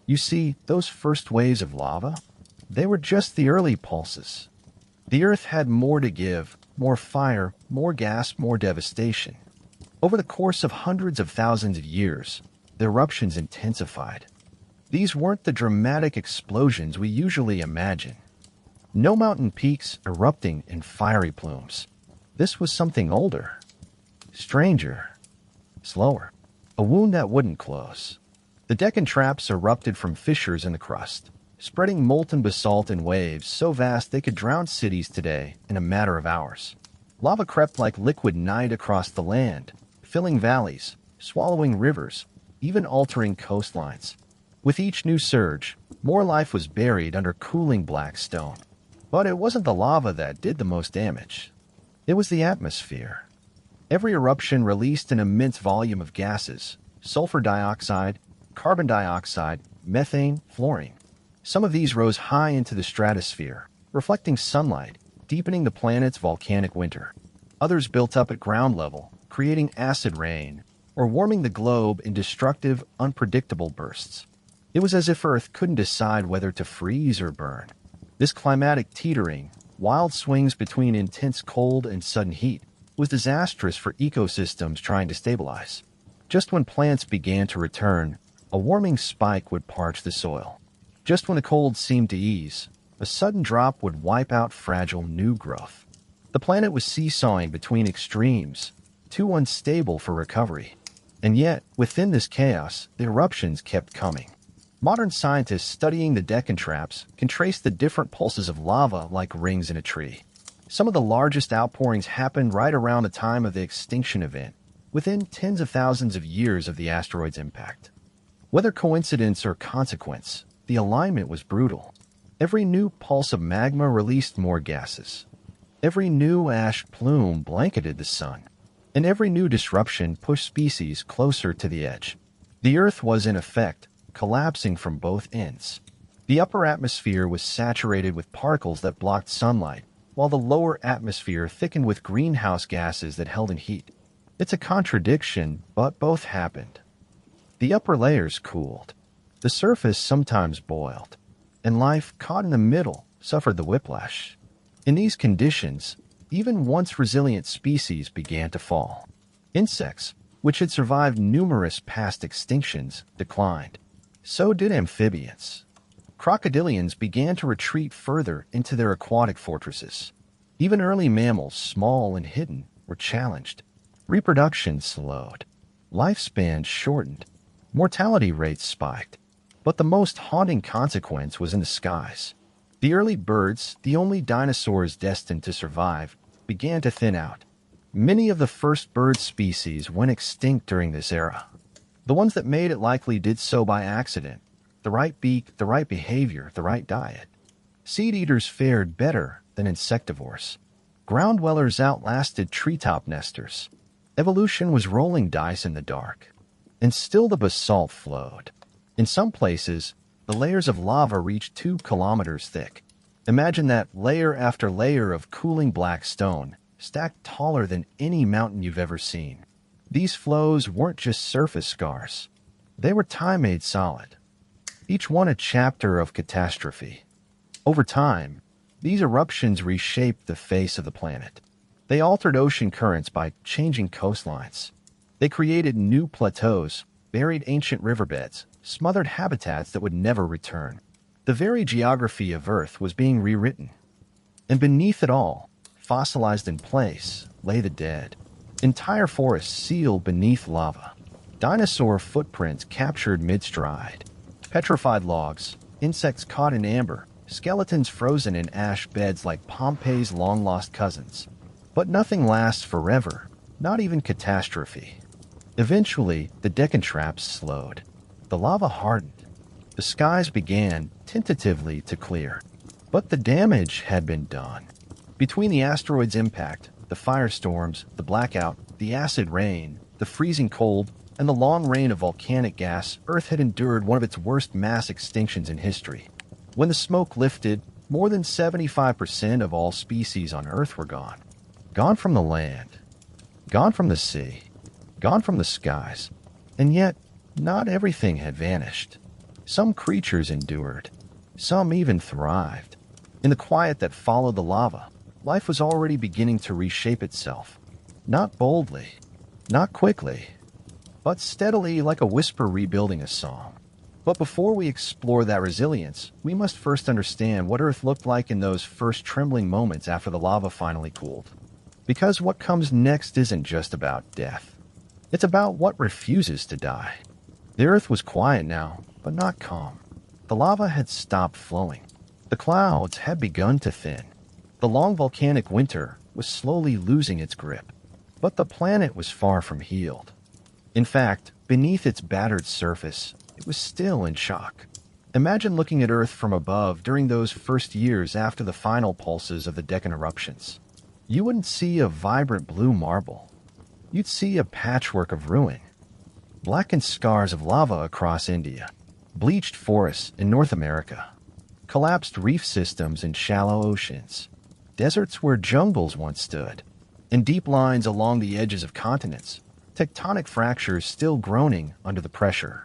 You see, those first waves of lava? They were just the early pulses. The Earth had more to give, more fire, more gas, more devastation. Over the course of hundreds of thousands of years, the eruptions intensified. These weren't the dramatic explosions we usually imagine. No mountain peaks erupting in fiery plumes. This was something older, stranger, slower. A wound that wouldn't close. The Deccan Traps erupted from fissures in the crust, spreading molten basalt in waves so vast they could drown cities today in a matter of hours. Lava crept like liquid night across the land, filling valleys, swallowing rivers, even altering coastlines. With each new surge, more life was buried under cooling black stone. But it wasn't the lava that did the most damage. It was the atmosphere. Every eruption released an immense volume of gases: sulfur dioxide, carbon dioxide, methane, fluorine. Some of these rose high into the stratosphere, reflecting sunlight, deepening the planet's volcanic winter. Others built up at ground level, creating acid rain, or warming the globe in destructive, unpredictable bursts. It was as if Earth couldn't decide whether to freeze or burn. This climatic teetering, wild swings between intense cold and sudden heat, was disastrous for ecosystems trying to stabilize. Just when plants began to return, a warming spike would parch the soil. Just when the cold seemed to ease, a sudden drop would wipe out fragile new growth. The planet was seesawing between extremes, too unstable for recovery. And yet, within this chaos, the eruptions kept coming. Modern scientists studying the Deccan Traps can trace the different pulses of lava like rings in a tree. Some of the largest outpourings happened right around the time of the extinction event, within tens of thousands of years of the asteroid's impact. Whether coincidence or consequence, the alignment was brutal. Every new pulse of magma released more gases. Every new ash plume blanketed the sun. And every new disruption pushed species closer to the edge. The Earth was, in effect, collapsing from both ends. The upper atmosphere was saturated with particles that blocked sunlight, while the lower atmosphere thickened with greenhouse gases that held in heat. It's a contradiction, but both happened. The upper layers cooled. The surface sometimes boiled. And life, caught in the middle, suffered the whiplash. In these conditions, even once resilient species began to fall. Insects, which had survived numerous past extinctions, declined. So did amphibians. Crocodilians began to retreat further into their aquatic fortresses. Even early mammals, small and hidden, were challenged. Reproduction slowed. Lifespans shortened. Mortality rates spiked. But the most haunting consequence was in the skies. The early birds, the only dinosaurs destined to survive, began to thin out. Many of the first bird species went extinct during this era. The ones that made it likely did so by accident. The right beak, the right behavior, the right diet. Seed-eaters fared better than insectivores. Ground dwellers outlasted treetop nesters. Evolution was rolling dice in the dark. And still the basalt flowed. In some places, the layers of lava reached 2 kilometers thick. Imagine that layer after layer of cooling black stone, stacked taller than any mountain you've ever seen. These flows weren't just surface scars. They were time-made solid. Each one a chapter of catastrophe. Over time, these eruptions reshaped the face of the planet. They altered ocean currents by changing coastlines. They created new plateaus, buried ancient riverbeds, smothered habitats that would never return. The very geography of Earth was being rewritten. And beneath it all, fossilized in place, lay the dead. Entire forests sealed beneath lava. Dinosaur footprints captured mid-stride. Petrified logs, insects caught in amber, skeletons frozen in ash beds like Pompeii's long-lost cousins. But nothing lasts forever, not even catastrophe. Eventually, the Deccan Traps slowed. The lava hardened. The skies began, tentatively, to clear. But the damage had been done. Between the asteroid's impact, the firestorms, the blackout, the acid rain, the freezing cold, and the long rain of volcanic gas, Earth had endured one of its worst mass extinctions in history. When the smoke lifted, more than 75% of all species on Earth were gone. Gone from the land. Gone from the sea. Gone from the skies. And yet, not everything had vanished. Some creatures endured. Some even thrived. In the quiet that followed the lava, life was already beginning to reshape itself. Not boldly, not quickly, but steadily, like a whisper rebuilding a song. But before we explore that resilience, we must first understand what Earth looked like in those first trembling moments after the lava finally cooled. Because what comes next isn't just about death. It's about what refuses to die. The Earth was quiet now, but not calm. The lava had stopped flowing. The clouds had begun to thin. The long volcanic winter was slowly losing its grip. But the planet was far from healed. In fact, beneath its battered surface, it was still in shock. Imagine looking at Earth from above during those first years after the final pulses of the Deccan eruptions. You wouldn't see a vibrant blue marble. You'd see a patchwork of ruin. Blackened scars of lava across India, bleached forests in North America, collapsed reef systems in shallow oceans, deserts where jungles once stood, and deep lines along the edges of continents, tectonic fractures still groaning under the pressure.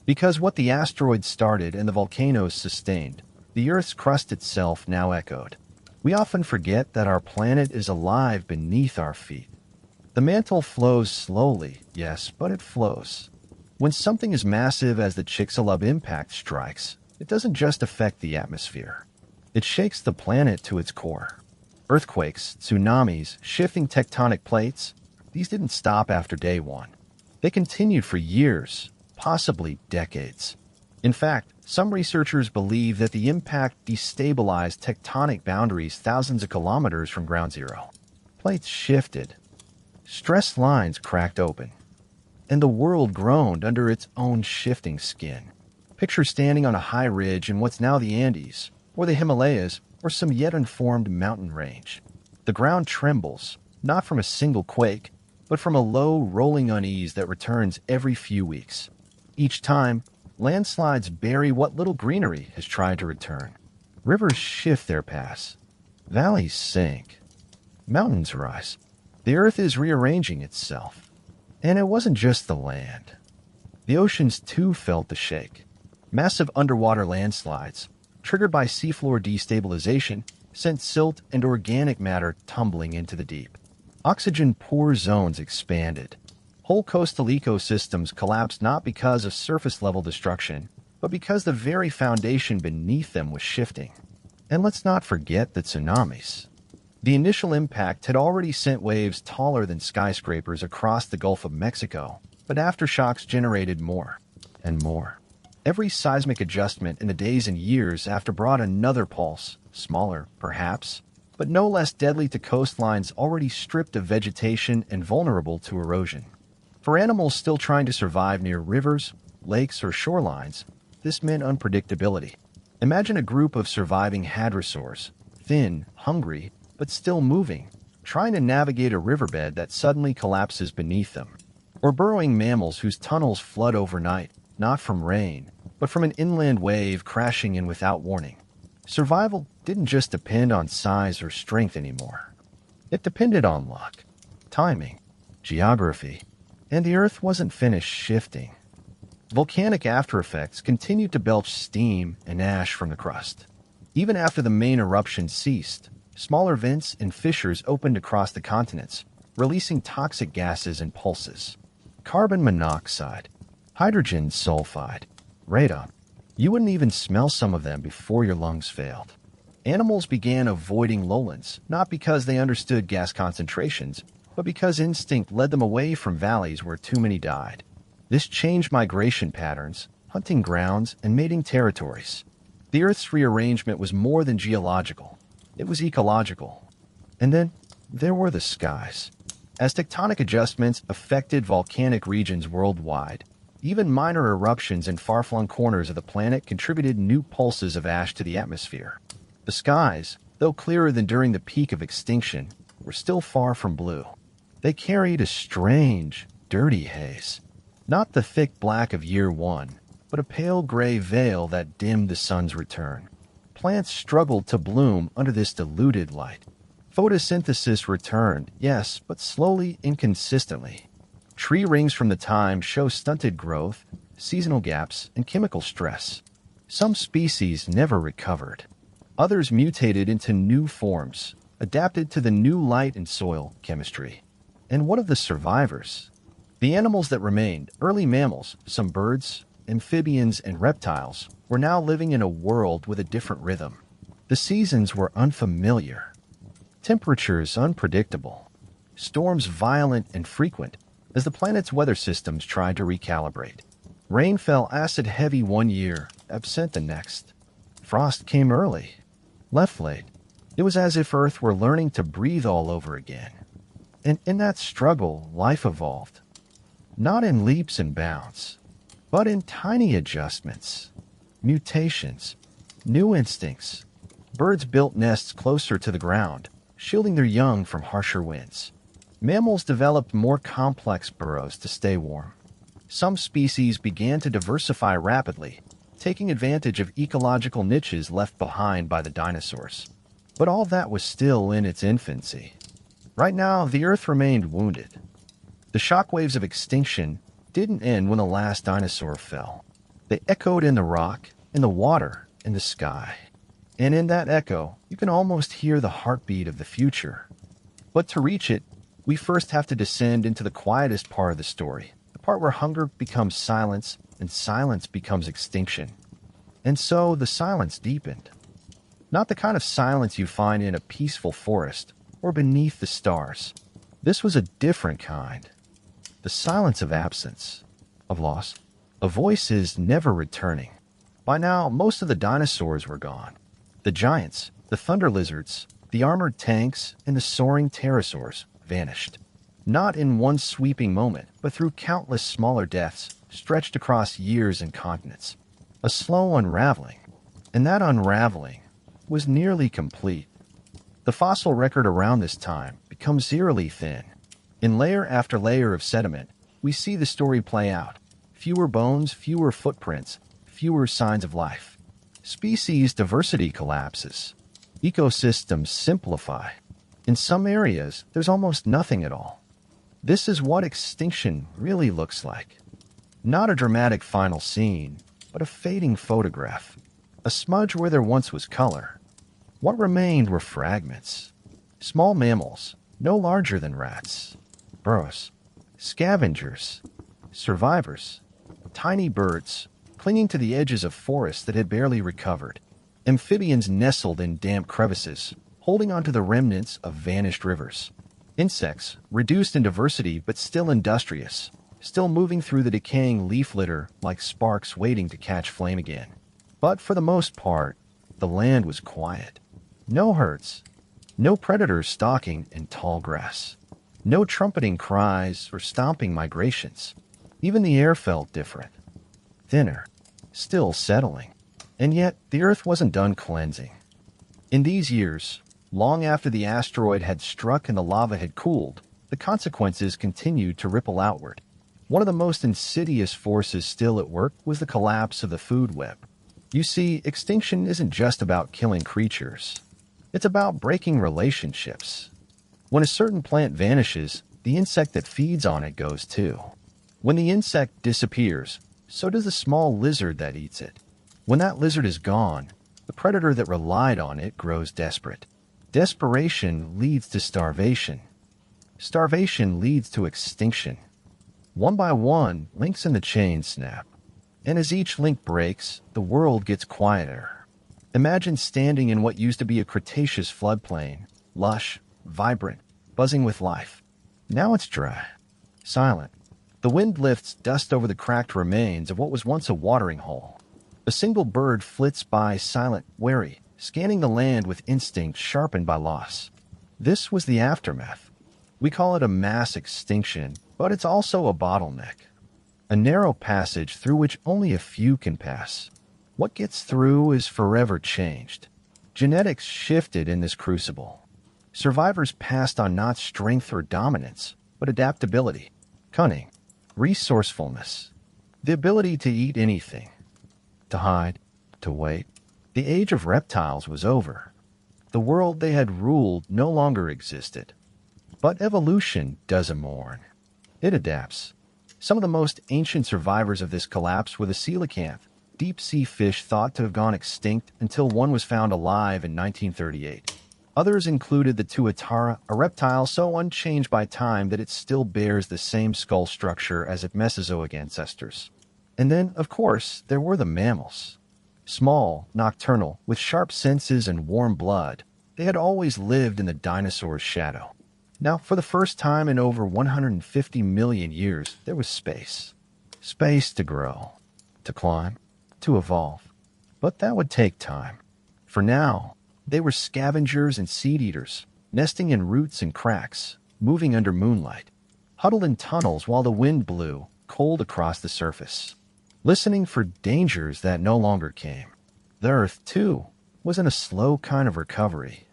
Because what the asteroid started and the volcanoes sustained, the Earth's crust itself now echoed. We often forget that our planet is alive beneath our feet. The mantle flows slowly, yes, but it flows. When something as massive as the Chicxulub impact strikes, it doesn't just affect the atmosphere. It shakes the planet to its core. Earthquakes, tsunamis, shifting tectonic plates, these didn't stop after day one. They continued for years, possibly decades. In fact, some researchers believe that the impact destabilized tectonic boundaries thousands of kilometers from ground zero. Plates shifted. Stress lines cracked open. And the world groaned under its own shifting skin. Picture standing on a high ridge in what's now the Andes, or the Himalayas, or some yet unformed mountain range. The ground trembles, not from a single quake, but from a low, rolling unease that returns every few weeks. Each time, landslides bury what little greenery has tried to return. Rivers shift their paths. Valleys sink. Mountains rise. The Earth is rearranging itself. And it wasn't just the land. The oceans too felt the shake. Massive underwater landslides, triggered by seafloor destabilization, sent silt and organic matter tumbling into the deep. Oxygen-poor zones expanded. Whole coastal ecosystems collapsed not because of surface-level destruction, but because the very foundation beneath them was shifting. And let's not forget the tsunamis. The initial impact had already sent waves taller than skyscrapers across the Gulf of Mexico, but aftershocks generated more and more. Every seismic adjustment in the days and years after brought another pulse, smaller, perhaps, but no less deadly to coastlines already stripped of vegetation and vulnerable to erosion. For animals still trying to survive near rivers, lakes, or shorelines, this meant unpredictability. Imagine a group of surviving hadrosaurs, thin, hungry, but still moving, trying to navigate a riverbed that suddenly collapses beneath them. Or burrowing mammals whose tunnels flood overnight, not from rain, but from an inland wave crashing in without warning. Survival didn't just depend on size or strength anymore. It depended on luck, timing, geography, and the Earth wasn't finished shifting. Volcanic aftereffects continued to belch steam and ash from the crust. Even after the main eruption ceased, smaller vents and fissures opened across the continents, releasing toxic gases and pulses. Carbon monoxide, hydrogen sulfide, radon. You wouldn't even smell some of them before your lungs failed. Animals began avoiding lowlands, not because they understood gas concentrations, but because instinct led them away from valleys where too many died. This changed migration patterns, hunting grounds, and mating territories. The Earth's rearrangement was more than geological. It was ecological. And then there were the skies. As tectonic adjustments affected volcanic regions worldwide, even minor eruptions in far-flung corners of the planet contributed new pulses of ash to the atmosphere. The skies, though clearer than during the peak of extinction, were still far from blue. They carried a strange, dirty haze. Not the thick black of year one, but a pale gray veil that dimmed the sun's return. Plants struggled to bloom under this diluted light. Photosynthesis returned, yes, but slowly, inconsistently. Tree rings from the time show stunted growth, seasonal gaps, and chemical stress. Some species never recovered. Others mutated into new forms, adapted to the new light and soil chemistry. And what of the survivors? The animals that remained, early mammals, some birds, amphibians, and reptiles, were now living in a world with a different rhythm. The seasons were unfamiliar. Temperatures unpredictable. Storms violent and frequent as the planet's weather systems tried to recalibrate. Rain fell acid-heavy one year, absent the next. Frost came early, left late. It was as if Earth were learning to breathe all over again. And in that struggle, life evolved. Not in leaps and bounds, but in tiny adjustments, mutations, new instincts. Birds built nests closer to the ground, shielding their young from harsher winds. Mammals developed more complex burrows to stay warm. Some species began to diversify rapidly, taking advantage of ecological niches left behind by the dinosaurs. But all that was still in its infancy. Right now, the Earth remained wounded. The shockwaves of extinction didn't end when the last dinosaur fell. They echoed in the rock, in the water, in the sky. And in that echo, you can almost hear the heartbeat of the future. But to reach it, we first have to descend into the quietest part of the story, the part where hunger becomes silence and silence becomes extinction. And so the silence deepened. Not the kind of silence you find in a peaceful forest or beneath the stars. This was a different kind. The silence of absence, of loss, of voices never returning. By now, most of the dinosaurs were gone. The giants, the thunder lizards, the armored tanks, and the soaring pterosaurs vanished. Not in one sweeping moment, but through countless smaller deaths stretched across years and continents. A slow unraveling. And that unraveling was nearly complete. The fossil record around this time becomes eerily thin. In layer after layer of sediment, we see the story play out. Fewer bones, fewer footprints, fewer signs of life. Species diversity collapses. Ecosystems simplify. In some areas, there's almost nothing at all. This is what extinction really looks like. Not a dramatic final scene, but a fading photograph. A smudge where there once was color. What remained were fragments. Small mammals, no larger than rats. Burrows. Scavengers. Survivors. Tiny birds, clinging to the edges of forests that had barely recovered. Amphibians nestled in damp crevices, holding onto the remnants of vanished rivers. Insects, reduced in diversity but still industrious, still moving through the decaying leaf litter like sparks waiting to catch flame again. But for the most part, the land was quiet. No herds, no predators stalking in tall grass, no trumpeting cries or stomping migrations. Even the air felt different, thinner, still settling. And yet, the Earth wasn't done cleansing. In these years, long after the asteroid had struck and the lava had cooled, the consequences continued to ripple outward. One of the most insidious forces still at work was the collapse of the food web. You see, extinction isn't just about killing creatures. It's about breaking relationships. When a certain plant vanishes, the insect that feeds on it goes too. When the insect disappears, so does the small lizard that eats it. When that lizard is gone, the predator that relied on it grows desperate. Desperation leads to starvation. Starvation leads to extinction. One by one, links in the chain snap. And as each link breaks, the world gets quieter. Imagine standing in what used to be a Cretaceous floodplain, lush, vibrant, buzzing with life. Now it's dry, silent. The wind lifts dust over the cracked remains of what was once a watering hole. A single bird flits by, silent, wary, scanning the land with instinct sharpened by loss. This was the aftermath. We call it a mass extinction, but it's also a bottleneck. A narrow passage through which only a few can pass. What gets through is forever changed. Genetics shifted in this crucible. Survivors passed on not strength or dominance, but adaptability, cunning, resourcefulness, the ability to eat anything, to hide, to wait. The age of reptiles was over. The world they had ruled no longer existed. But evolution doesn't mourn. It adapts. Some of the most ancient survivors of this collapse were the coelacanth, deep-sea fish thought to have gone extinct until one was found alive in 1938. Others included the tuatara, a reptile so unchanged by time that it still bears the same skull structure as its Mesozoic ancestors. And then, of course, there were the mammals. Small, nocturnal, with sharp senses and warm blood, they had always lived in the dinosaur's shadow. Now, for the first time in over 150 million years, there was space. Space to grow, to climb, to evolve. But that would take time. For now, they were scavengers and seed-eaters, nesting in roots and cracks, moving under moonlight, huddled in tunnels while the wind blew, cold across the surface, listening for dangers that no longer came. The Earth, too, was in a slow kind of recovery.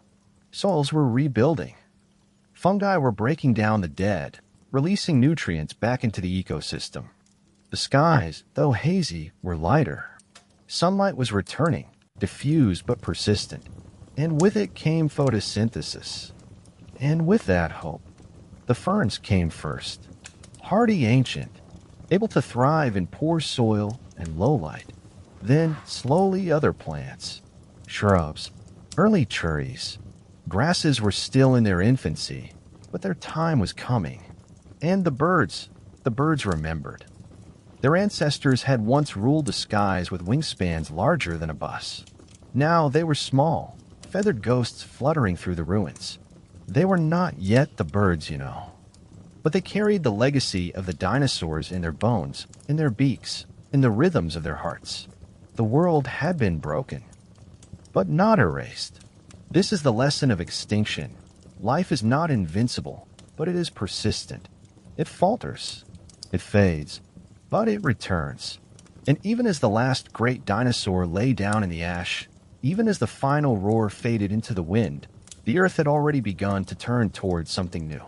Soils were rebuilding. Fungi were breaking down the dead, releasing nutrients back into the ecosystem. The skies, though hazy, were lighter. Sunlight was returning, diffused but persistent. And with it came photosynthesis. And with that, hope. The ferns came first. Hardy ancient, able to thrive in poor soil and low light. Then, slowly, other plants. Shrubs, early trees. Grasses were still in their infancy, but their time was coming. And the birds remembered. Their ancestors had once ruled the skies with wingspans larger than a bus. Now they were small, feathered ghosts fluttering through the ruins. They were not yet the birds, but they carried the legacy of the dinosaurs in their bones, in their beaks, in the rhythms of their hearts. The world had been broken, but not erased. This is the lesson of extinction. Life is not invincible, but it is persistent. It falters, it fades, but it returns. And even as the last great dinosaur lay down in the ash, even as the final roar faded into the wind, the Earth had already begun to turn towards something new.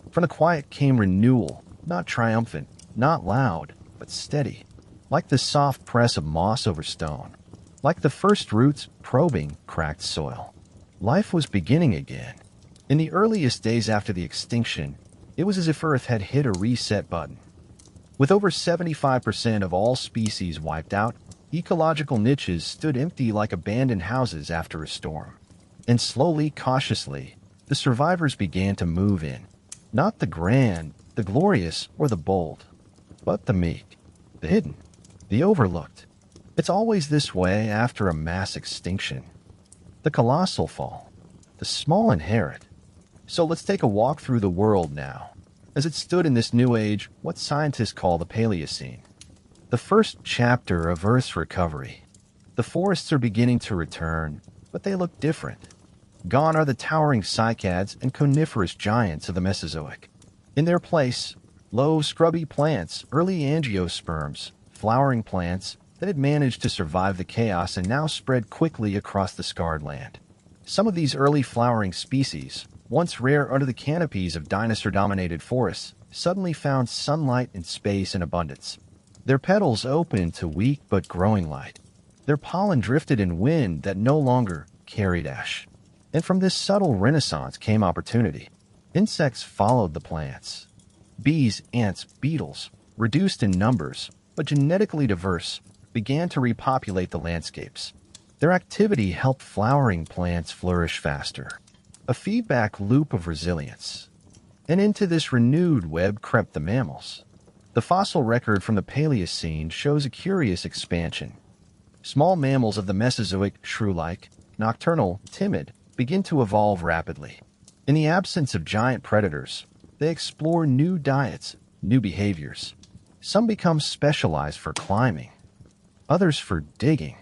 From the quiet came renewal, not triumphant, not loud, but steady, like the soft press of moss over stone, like the first roots probing cracked soil. Life was beginning again. In the earliest days after the extinction, it was as if Earth had hit a reset button. With over 75% of all species wiped out, ecological niches stood empty like abandoned houses after a storm. And slowly, cautiously, the survivors began to move in. Not the grand, the glorious, or the bold, but the meek, the hidden, the overlooked. It's always this way after a mass extinction. The colossal fall, the small inherit. So let's take a walk through the world now, as it stood in this new age, what scientists call the Paleocene. The first chapter of Earth's recovery. The forests are beginning to return, but they look different. Gone are the towering cycads and coniferous giants of the Mesozoic. In their place, low, scrubby plants, early angiosperms, flowering plants, that had managed to survive the chaos and now spread quickly across the scarred land. Some of these early flowering species, once rare under the canopies of dinosaur-dominated forests, suddenly found sunlight and space in abundance. Their petals opened to weak but growing light. Their pollen drifted in wind that no longer carried ash. And from this subtle renaissance came opportunity. Insects followed the plants. Bees, ants, beetles, reduced in numbers, but genetically diverse, began to repopulate the landscapes. Their activity helped flowering plants flourish faster. A feedback loop of resilience. And into this renewed web crept the mammals. The fossil record from the Paleocene shows a curious expansion. Small mammals of the Mesozoic, shrew-like, nocturnal, timid, begin to evolve rapidly. In the absence of giant predators, they explore new diets, new behaviors. Some become specialized for climbing, others for digging.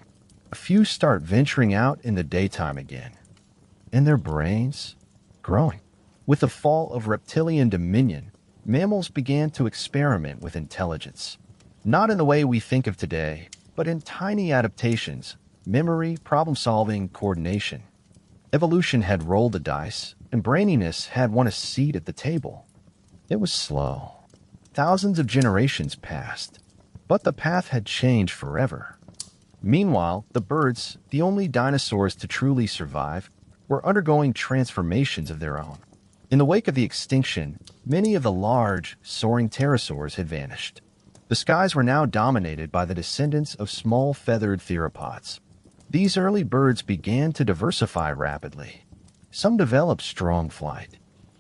A few start venturing out in the daytime again, and their brains growing. With the fall of reptilian dominion, mammals began to experiment with intelligence. Not in the way we think of today, but in tiny adaptations, memory, problem-solving, coordination. Evolution had rolled the dice, and braininess had won a seat at the table. It was slow. Thousands of generations passed, but the path had changed forever. Meanwhile, the birds, the only dinosaurs to truly survive, were undergoing transformations of their own. In the wake of the extinction, many of the large, soaring pterosaurs had vanished. The skies were now dominated by the descendants of small feathered theropods. These early birds began to diversify rapidly. Some developed strong flight.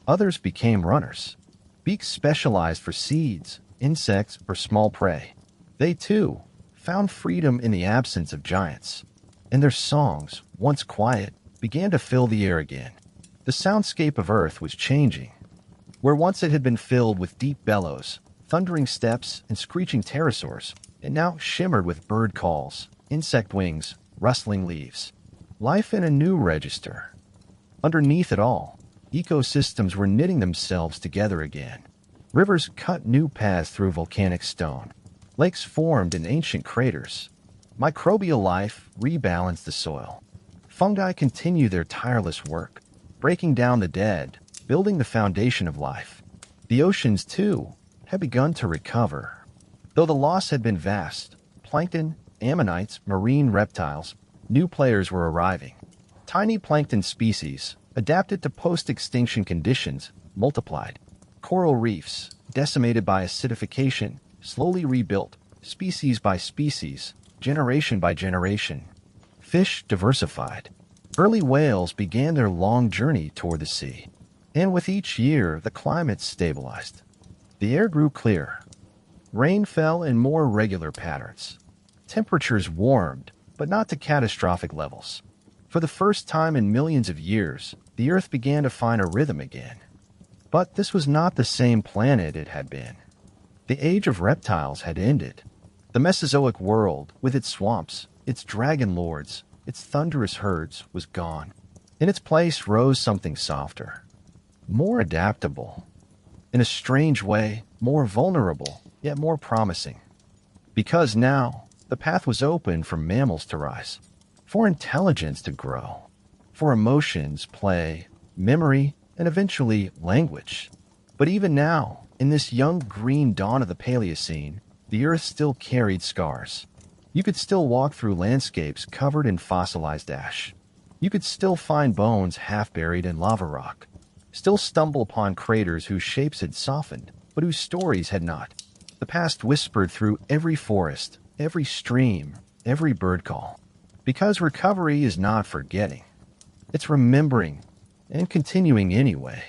Others became runners. Beaks specialized for seeds, insects, or small prey. They, too, found freedom in the absence of giants. And their songs, once quiet, began to fill the air again. The soundscape of Earth was changing. Where once it had been filled with deep bellows, thundering steps, and screeching pterosaurs, it now shimmered with bird calls, insect wings, rustling leaves. Life in a new register. Underneath it all, ecosystems were knitting themselves together again. Rivers cut new paths through volcanic stone. Lakes formed in ancient craters. Microbial life rebalanced the soil. Fungi continue their tireless work, breaking down the dead, building the foundation of life. The oceans, too, had begun to recover. Though the loss had been vast, plankton, ammonites, marine reptiles, new players were arriving. Tiny plankton species, adapted to post-extinction conditions, multiplied. Coral reefs, decimated by acidification, slowly rebuilt, species by species, generation by generation. Fish diversified. Early whales began their long journey toward the sea. And with each year, the climate stabilized. The air grew clear. Rain fell in more regular patterns. Temperatures warmed, but not to catastrophic levels. For the first time in millions of years, the Earth began to find a rhythm again. But this was not the same planet it had been. The age of reptiles had ended. The Mesozoic world, with its swamps, its dragon lords, its thunderous herds, was gone. In its place rose something softer, more adaptable. In a strange way, more vulnerable, yet more promising. Because now, the path was open for mammals to rise, for intelligence to grow, for emotions, play, memory, and eventually language. But even now, in this young green dawn of the Paleocene, the Earth still carried scars. You could still walk through landscapes covered in fossilized ash. You could still find bones half buried in lava rock. Still stumble upon craters whose shapes had softened, but whose stories had not. The past whispered through every forest, every stream, every bird call. Because recovery is not forgetting. It's remembering, and continuing anyway.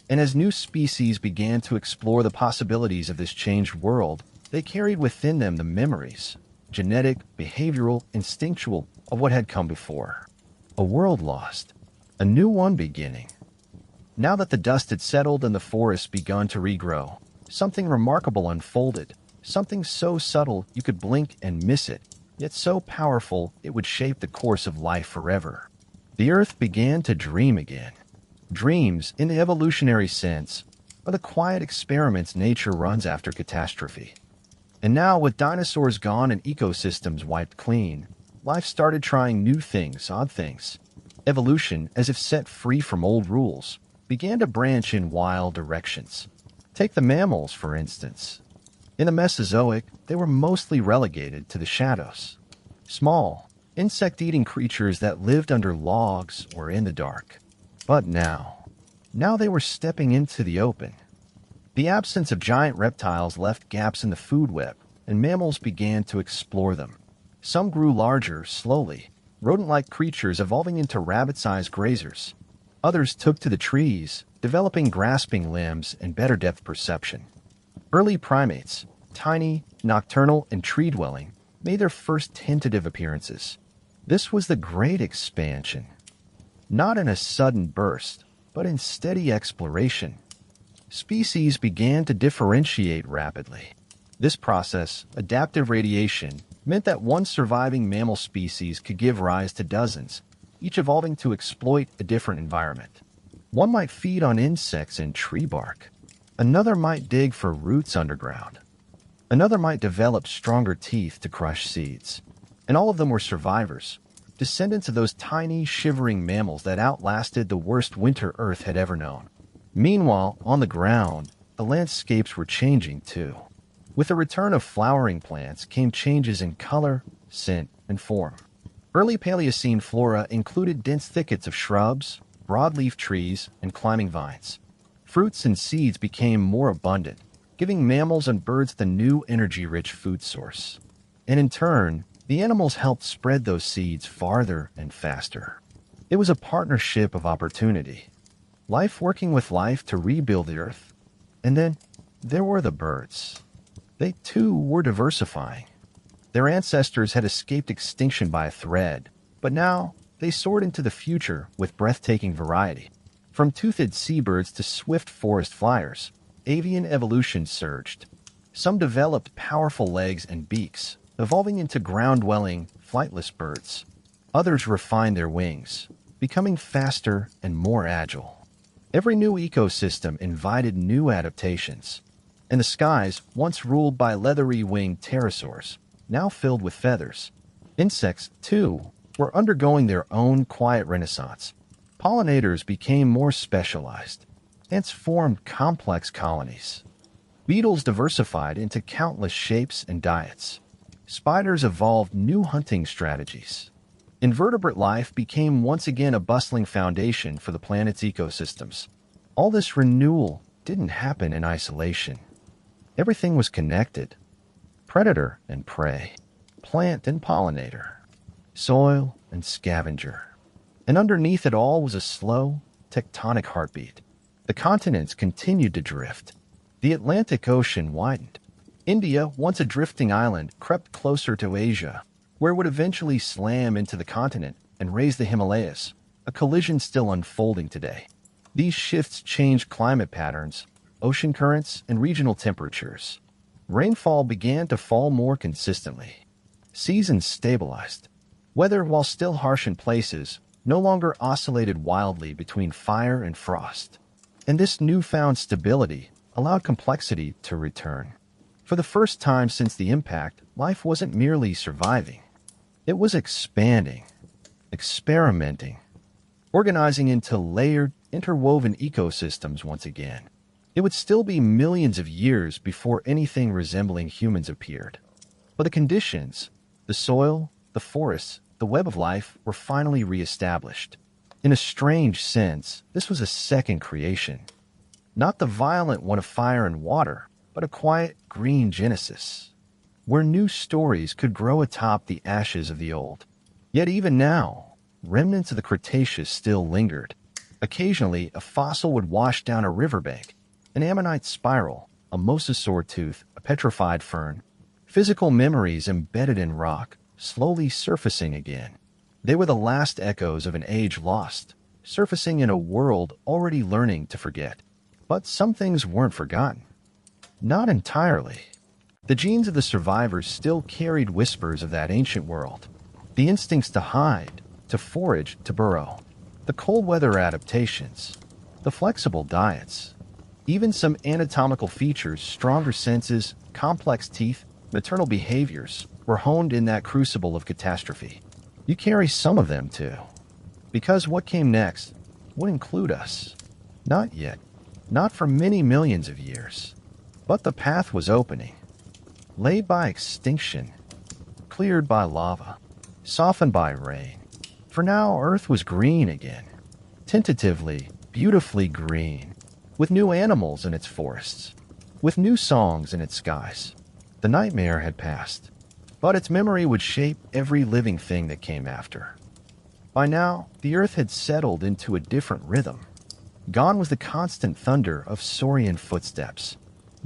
And as new species began to explore the possibilities of this changed world, they carried within them the memories, genetic, behavioral, instinctual, of what had come before. A world lost, a new one beginning. Now that the dust had settled and the forests begun to regrow, something remarkable unfolded, something so subtle you could blink and miss it, yet so powerful it would shape the course of life forever. The Earth began to dream again. Dreams, in the evolutionary sense, are the quiet experiments nature runs after catastrophe. And now, with dinosaurs gone and ecosystems wiped clean, life started trying new things, odd things. Evolution, as if set free from old rules, began to branch in wild directions. Take the mammals, for instance. In the Mesozoic, they were mostly relegated to the shadows. Small, insect-eating creatures that lived under logs or in the dark. But now they were stepping into the open. The absence of giant reptiles left gaps in the food web, and mammals began to explore them. Some grew larger, slowly, rodent-like creatures evolving into rabbit-sized grazers. Others took to the trees, developing grasping limbs and better depth perception. Early primates, tiny, nocturnal, and tree-dwelling, made their first tentative appearances. This was the Great Expansion. Not in a sudden burst, but in steady exploration. Species began to differentiate rapidly. This process, adaptive radiation, meant that one surviving mammal species could give rise to dozens, each evolving to exploit a different environment. One might feed on insects and tree bark. Another might dig for roots underground. Another might develop stronger teeth to crush seeds. And all of them were survivors, descendants of those tiny, shivering mammals that outlasted the worst winter Earth had ever known. Meanwhile, on the ground, the landscapes were changing too. With the return of flowering plants came changes in color, scent, and form. Early Paleocene flora included dense thickets of shrubs, broadleaf trees, and climbing vines. Fruits and seeds became more abundant, giving mammals and birds the new energy-rich food source. And in turn, the animals helped spread those seeds farther and faster. It was a partnership of opportunity. Life working with life to rebuild the earth. And then there were the birds. They too were diversifying. Their ancestors had escaped extinction by a thread, but now they soared into the future with breathtaking variety. From toothed seabirds to swift forest flyers, avian evolution surged. Some developed powerful legs and beaks, evolving into ground-dwelling, flightless birds. Others refined their wings, becoming faster and more agile. Every new ecosystem invited new adaptations, and the skies, once ruled by leathery-winged pterosaurs, now filled with feathers. Insects, too, were undergoing their own quiet renaissance. Pollinators became more specialized. Ants formed complex colonies. Beetles diversified into countless shapes and diets. Spiders evolved new hunting strategies. Invertebrate life became once again a bustling foundation for the planet's ecosystems. All this renewal didn't happen in isolation. Everything was connected. Predator and prey, plant and pollinator, soil and scavenger. And underneath it all was a slow, tectonic heartbeat. The continents continued to drift. The Atlantic Ocean widened. India, once a drifting island, crept closer to Asia, where it would eventually slam into the continent and raise the Himalayas, a collision still unfolding today. These shifts changed climate patterns, ocean currents, and regional temperatures. Rainfall began to fall more consistently. Seasons stabilized. Weather, while still harsh in places, no longer oscillated wildly between fire and frost. And this newfound stability allowed complexity to return. For the first time since the impact, life wasn't merely surviving. It was expanding, experimenting, organizing into layered, interwoven ecosystems once again. It would still be millions of years before anything resembling humans appeared. But the conditions, the soil, the forests, the web of life were finally reestablished. In a strange sense, this was a second creation. Not the violent one of fire and water, but a quiet green genesis, where new stories could grow atop the ashes of the old. Yet even now, remnants of the Cretaceous still lingered. Occasionally, a fossil would wash down a riverbank, an ammonite spiral, a mosasaur tooth, a petrified fern. Physical memories embedded in rock, slowly surfacing again. They were the last echoes of an age lost, surfacing in a world already learning to forget. But some things weren't forgotten. Not entirely. The genes of the survivors still carried whispers of that ancient world. The instincts to hide, to forage, to burrow. The cold weather adaptations. The flexible diets. Even some anatomical features, stronger senses, complex teeth, maternal behaviors were honed in that crucible of catastrophe. You carry some of them too. Because what came next would include us. Not yet. Not for many millions of years. But the path was opening. Laid by extinction. Cleared by lava. Softened by rain. For now, Earth was green again. Tentatively, beautifully green. With new animals in its forests. With new songs in its skies. The nightmare had passed. But its memory would shape every living thing that came after. By now, the Earth had settled into a different rhythm. Gone was the constant thunder of saurian footsteps.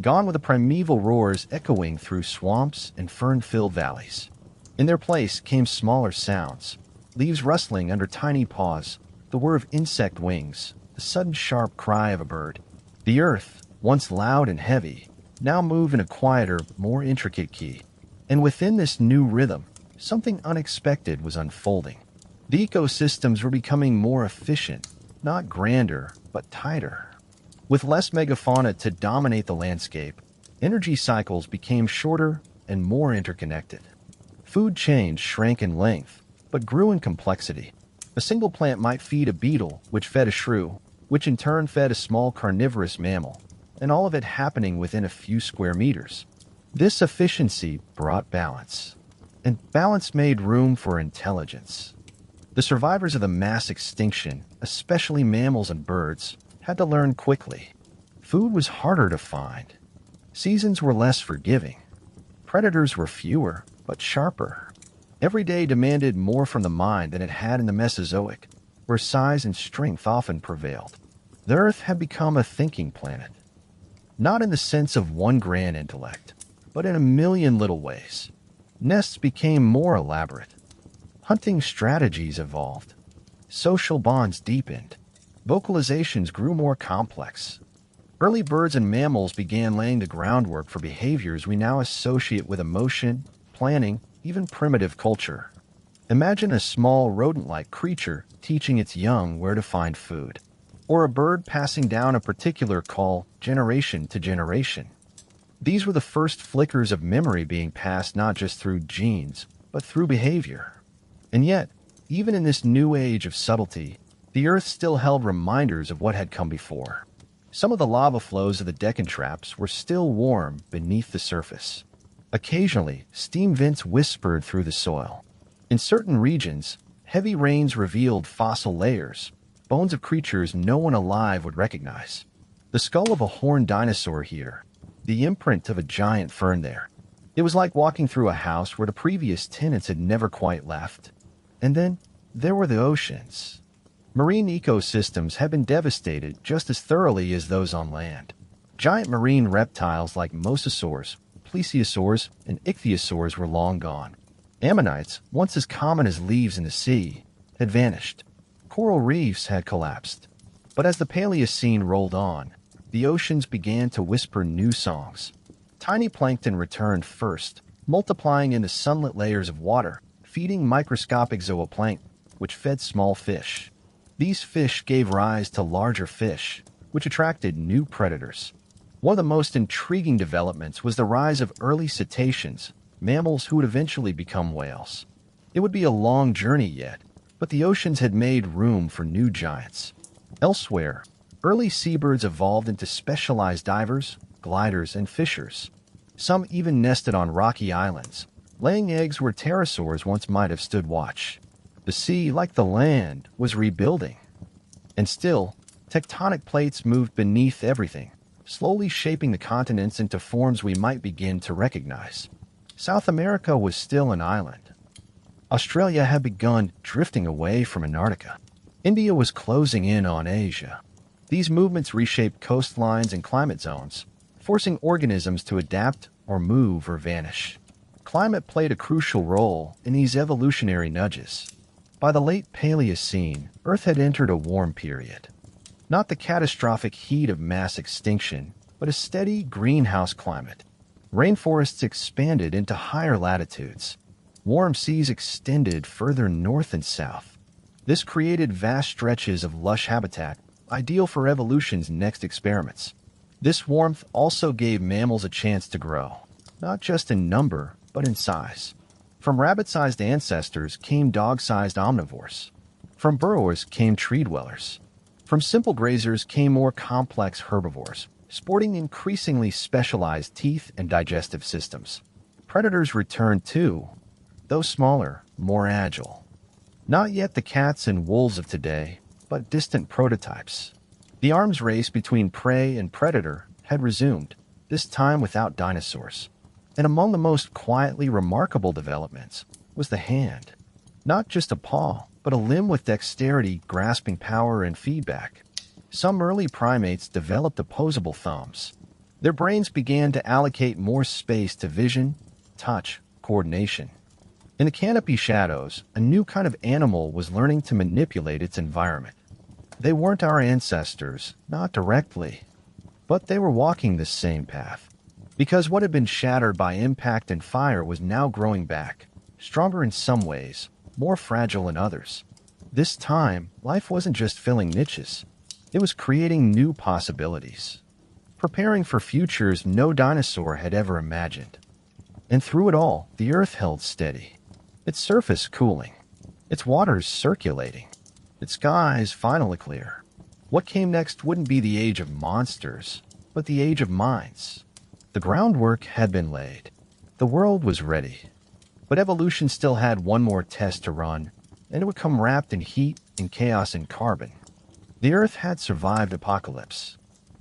Gone were the primeval roars echoing through swamps and fern-filled valleys. In their place came smaller sounds, leaves rustling under tiny paws, the whir of insect wings, the sudden sharp cry of a bird. The Earth, once loud and heavy, now moved in a quieter, more intricate key. And within this new rhythm, something unexpected was unfolding. The ecosystems were becoming more efficient, not grander, but tighter. With less megafauna to dominate the landscape, energy cycles became shorter and more interconnected. Food chains shrank in length, but grew in complexity. A single plant might feed a beetle, which fed a shrew, which in turn fed a small carnivorous mammal, and all of it happening within a few square meters. This efficiency brought balance, and balance made room for intelligence. The survivors of the mass extinction, especially mammals and birds, had to learn quickly. Food was harder to find. Seasons were less forgiving. Predators were fewer, but sharper. Every day demanded more from the mind than it had in the Mesozoic, where size and strength often prevailed. The Earth had become a thinking planet. Not in the sense of one grand intellect, but in a million little ways. Nests became more elaborate. Hunting strategies evolved. Social bonds deepened. Vocalizations grew more complex. Early birds and mammals began laying the groundwork for behaviors we now associate with emotion, planning, even primitive culture. Imagine a small rodent-like creature teaching its young where to find food, or a bird passing down a particular call generation to generation. These were the first flickers of memory being passed not just through genes, but through behavior. And yet, even in this new age of subtlety, the Earth still held reminders of what had come before. Some of the lava flows of the Deccan Traps were still warm beneath the surface. Occasionally, steam vents whispered through the soil. In certain regions, heavy rains revealed fossil layers, bones of creatures no one alive would recognize. The skull of a horned dinosaur here, the imprint of a giant fern there. It was like walking through a house where the previous tenants had never quite left. And then, there were the oceans. Marine ecosystems had been devastated just as thoroughly as those on land. Giant marine reptiles like mosasaurs, plesiosaurs, and ichthyosaurs were long gone. Ammonites, once as common as leaves in the sea, had vanished. Coral reefs had collapsed. But as the Paleocene rolled on, the oceans began to whisper new songs. Tiny plankton returned first, multiplying in the sunlit layers of water, feeding microscopic zooplankton, which fed small fish. These fish gave rise to larger fish, which attracted new predators. One of the most intriguing developments was the rise of early cetaceans, mammals who would eventually become whales. It would be a long journey yet, but the oceans had made room for new giants. Elsewhere, early seabirds evolved into specialized divers, gliders, and fishers. Some even nested on rocky islands, laying eggs where pterosaurs once might have stood watch. The sea, like the land, was rebuilding. And still, tectonic plates moved beneath everything, slowly shaping the continents into forms we might begin to recognize. South America was still an island. Australia had begun drifting away from Antarctica. India was closing in on Asia. These movements reshaped coastlines and climate zones, forcing organisms to adapt or move or vanish. Climate played a crucial role in these evolutionary nudges. By the late Paleocene, Earth had entered a warm period. Not the catastrophic heat of mass extinction, but a steady greenhouse climate. Rainforests expanded into higher latitudes. Warm seas extended further north and south. This created vast stretches of lush habitat, ideal for evolution's next experiments. This warmth also gave mammals a chance to grow. not just in number, but in size. From rabbit-sized ancestors came dog-sized omnivores. From burrowers came tree-dwellers. From simple grazers came more complex herbivores, sporting increasingly specialized teeth and digestive systems. Predators returned too, though smaller, more agile. Not yet the cats and wolves of today, but distant prototypes. The arms race between prey and predator had resumed, this time without dinosaurs. And among the most quietly remarkable developments was the hand. Not just a paw, but a limb with dexterity, grasping power, and feedback. Some early primates developed opposable thumbs. Their brains began to allocate more space to vision, touch, coordination. In the canopy shadows, a new kind of animal was learning to manipulate its environment. They weren't our ancestors, not directly, but they were walking this same path. Because what had been shattered by impact and fire was now growing back, stronger in some ways, more fragile in others. This time, life wasn't just filling niches. It was creating new possibilities, preparing for futures no dinosaur had ever imagined. And through it all, the Earth held steady, its surface cooling, its waters circulating, its skies finally clear. What came next wouldn't be the age of monsters, but the age of minds. The groundwork had been laid. The world was ready. But evolution still had one more test to run, and it would come wrapped in heat and chaos and carbon. The Earth had survived apocalypse.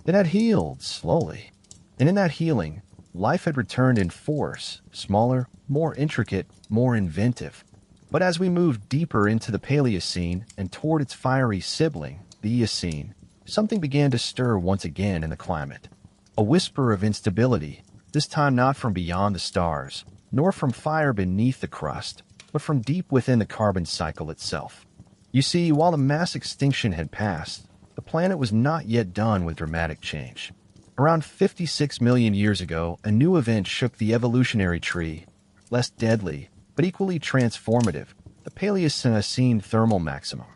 It had healed slowly. And in that healing, life had returned in force, smaller, more intricate, more inventive. But as we moved deeper into the Paleocene and toward its fiery sibling, the Eocene, something began to stir once again in the climate. A whisper of instability, this time not from beyond the stars, nor from fire beneath the crust, but from deep within the carbon cycle itself. You see, while the mass extinction had passed, the planet was not yet done with dramatic change. Around 56 million years ago, a new event shook the evolutionary tree, less deadly, but equally transformative, the Paleocene thermal maximum.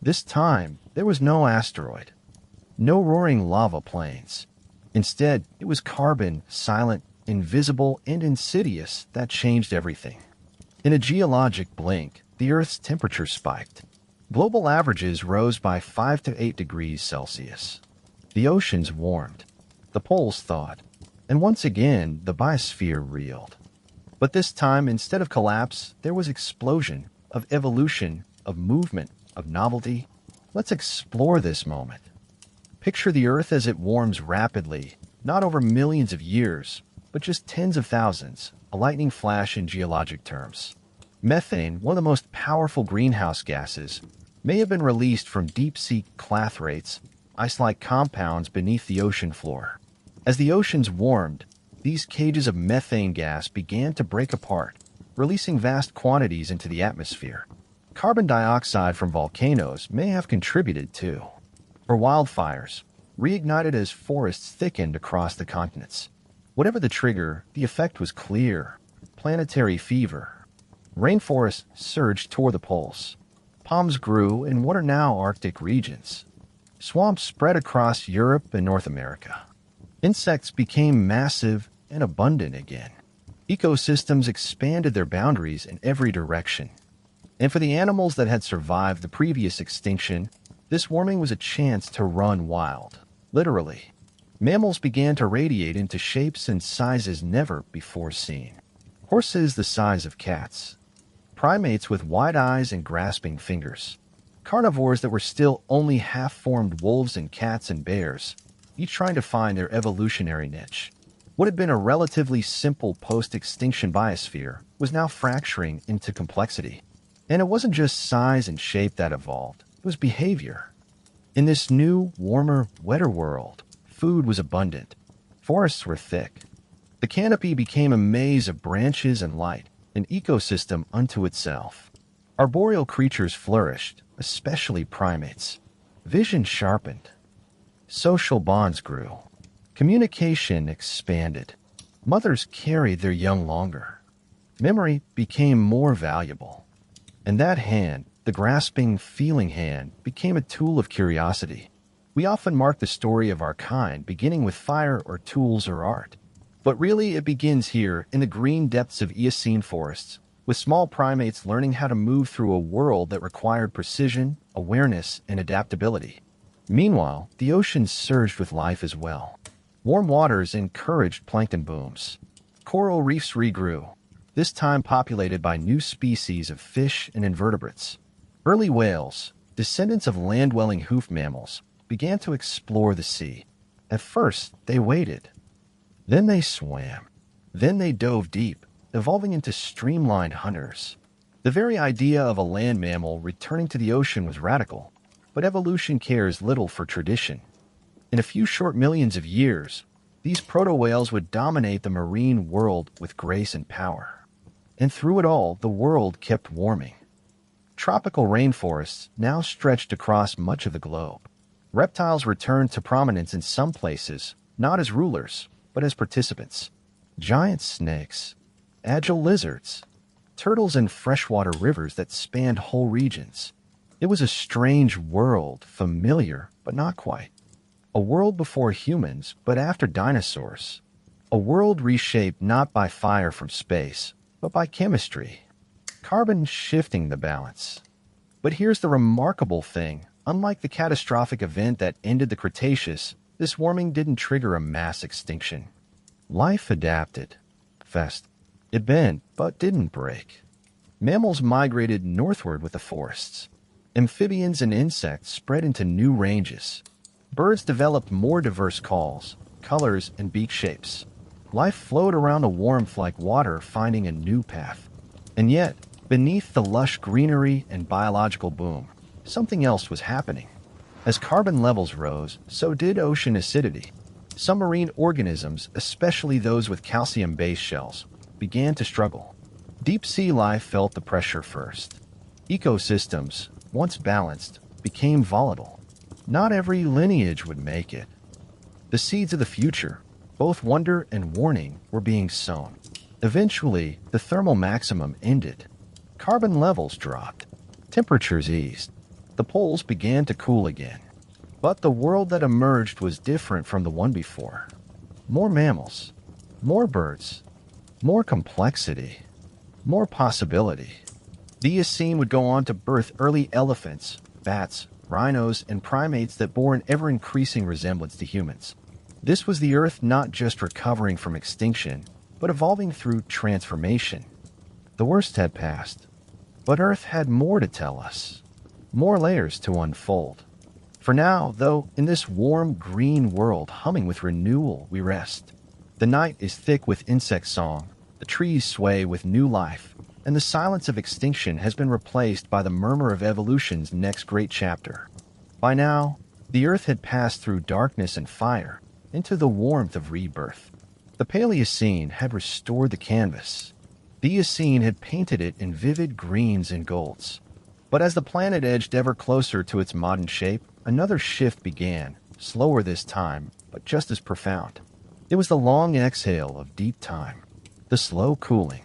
This time, there was no asteroid, no roaring lava plains. Instead, it was carbon, silent, invisible, and insidious that changed everything. In a geologic blink, the Earth's temperature spiked. Global averages rose by 5 to 8 degrees Celsius. The oceans warmed. The poles thawed. And once again, the biosphere reeled. But this time, instead of collapse, there was explosion, of evolution, of movement, of novelty. Let's explore this moment. Picture the Earth as it warms rapidly, not over millions of years, but just tens of thousands, a lightning flash in geologic terms. Methane, one of the most powerful greenhouse gases, may have been released from deep-sea clathrates, ice-like compounds beneath the ocean floor. As the oceans warmed, these cages of methane gas began to break apart, releasing vast quantities into the atmosphere. Carbon dioxide from volcanoes may have contributed too. Or wildfires, reignited as forests thickened across the continents. Whatever the trigger, the effect was clear. Planetary fever. Rainforests surged toward the poles. Palms grew in what are now Arctic regions. Swamps spread across Europe and North America. Insects became massive and abundant again. Ecosystems expanded their boundaries in every direction. And for the animals that had survived the previous extinction, this warming was a chance to run wild, literally. Mammals began to radiate into shapes and sizes never before seen. Horses the size of cats. Primates with wide eyes and grasping fingers. Carnivores that were still only half-formed wolves and cats and bears, each trying to find their evolutionary niche. What had been a relatively simple post-extinction biosphere was now fracturing into complexity. And it wasn't just size and shape that evolved. It was behavior. In this new, warmer, wetter world, food was abundant. Forests were thick. The canopy became a maze of branches and light, an ecosystem unto itself. Arboreal creatures flourished, especially primates. Vision sharpened. Social bonds grew. Communication expanded. Mothers carried their young longer. Memory became more valuable. And that hand, the grasping, feeling hand, became a tool of curiosity. We often mark the story of our kind beginning with fire or tools or art. But really, it begins here in the green depths of Eocene forests, with small primates learning how to move through a world that required precision, awareness, and adaptability. Meanwhile, the oceans surged with life as well. Warm waters encouraged plankton booms. Coral reefs regrew, this time populated by new species of fish and invertebrates. Early whales, descendants of land-dwelling hoofed mammals, began to explore the sea. At first, they waded. Then they swam. Then they dove deep, evolving into streamlined hunters. The very idea of a land mammal returning to the ocean was radical, but evolution cares little for tradition. In a few short millions of years, these proto-whales would dominate the marine world with grace and power. And through it all, the world kept warming. Tropical rainforests now stretched across much of the globe. Reptiles returned to prominence in some places, not as rulers, but as participants. Giant snakes, agile lizards, turtles in freshwater rivers that spanned whole regions. It was a strange world, familiar, but not quite. A world before humans, but after dinosaurs. A world reshaped not by fire from space, but by chemistry. Carbon shifting the balance. But here's the remarkable thing. Unlike the catastrophic event that ended the Cretaceous, this warming didn't trigger a mass extinction. Life adapted. Fast. It bent, but didn't break. Mammals migrated northward with the forests. Amphibians and insects spread into new ranges. Birds developed more diverse calls, colors, and beak shapes. Life flowed around the warmth like water, finding a new path. And yet, beneath the lush greenery and biological boom, something else was happening. As carbon levels rose, so did ocean acidity. Some marine organisms, especially those with calcium-based shells, began to struggle. Deep-sea life felt the pressure first. Ecosystems, once balanced, became volatile. Not every lineage would make it. The seeds of the future, both wonder and warning, were being sown. Eventually, the thermal maximum ended. Carbon levels dropped. Temperatures eased. The poles began to cool again. But the world that emerged was different from the one before. More mammals, more birds, more complexity, more possibility. The Eocene would go on to birth early elephants, bats, rhinos, and primates that bore an ever-increasing resemblance to humans. This was the Earth not just recovering from extinction, but evolving through transformation. The worst had passed, but Earth had more to tell us, more layers to unfold. For now, though, in this warm green world humming with renewal, we rest. The night is thick with insect song, the trees sway with new life, and the silence of extinction has been replaced by the murmur of evolution's next great chapter. By now, the Earth had passed through darkness and fire into the warmth of rebirth. The Paleocene had restored the canvas. The Eocene had painted it in vivid greens and golds. But as the planet edged ever closer to its modern shape, another shift began, slower this time, but just as profound. It was the long exhale of deep time, the slow cooling.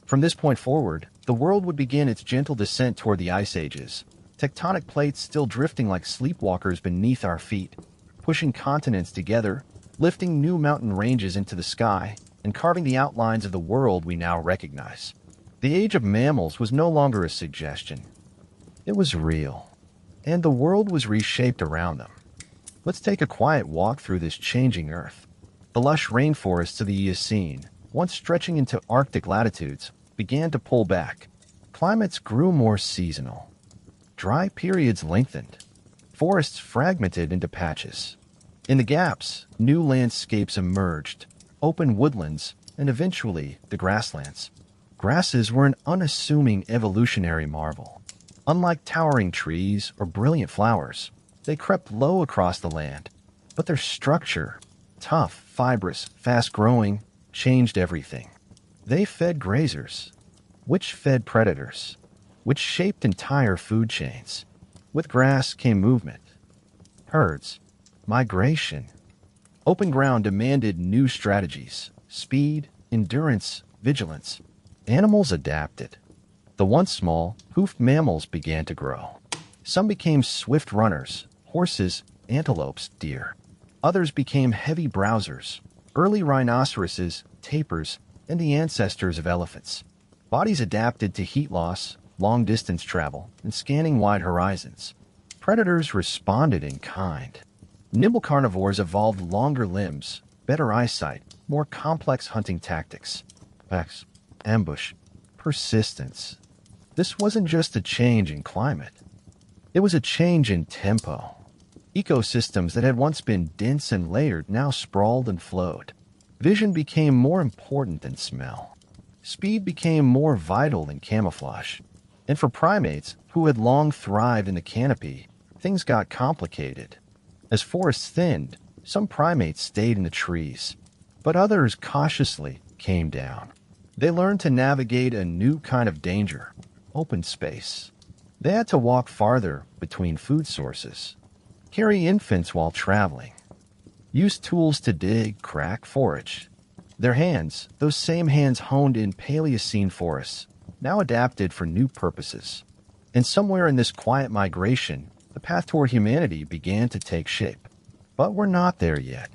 From this point forward, the world would begin its gentle descent toward the ice ages, tectonic plates still drifting like sleepwalkers beneath our feet, pushing continents together, lifting new mountain ranges into the sky, and carving the outlines of the world we now recognize. The age of mammals was no longer a suggestion. It was real, and the world was reshaped around them. Let's take a quiet walk through this changing Earth. The lush rainforests of the Eocene, once stretching into Arctic latitudes, began to pull back. Climates grew more seasonal. Dry periods lengthened. Forests fragmented into patches. In the gaps, new landscapes emerged, open woodlands, and eventually the grasslands. Grasses were an unassuming evolutionary marvel. Unlike towering trees or brilliant flowers, they crept low across the land, but their structure, tough, fibrous, fast-growing, changed everything. They fed grazers, which fed predators, which shaped entire food chains. With grass came movement, herds, migration. Open ground demanded new strategies, speed, endurance, vigilance. Animals adapted. The once small, hoofed mammals began to grow. Some became swift runners, horses, antelopes, deer. Others became heavy browsers, Early rhinoceroses, tapirs, and the ancestors of elephants. Bodies adapted to heat loss, long-distance travel, and scanning wide horizons. Predators responded in kind. Nimble carnivores evolved longer limbs, better eyesight, more complex hunting tactics. Packs, ambush, persistence. This wasn't just a change in climate. It was a change in tempo. Ecosystems that had once been dense and layered now sprawled and flowed. Vision became more important than smell. Speed became more vital than camouflage. And for primates who had long thrived in the canopy, things got complicated. As forests thinned, some primates stayed in the trees, but others cautiously came down. They learned to navigate a new kind of danger, open space. They had to walk farther between food sources, carry infants while traveling, use tools to dig, crack, forage. Their hands, those same hands honed in Paleocene forests, now adapted for new purposes. And somewhere in this quiet migration, the path toward humanity began to take shape. But we're not there yet.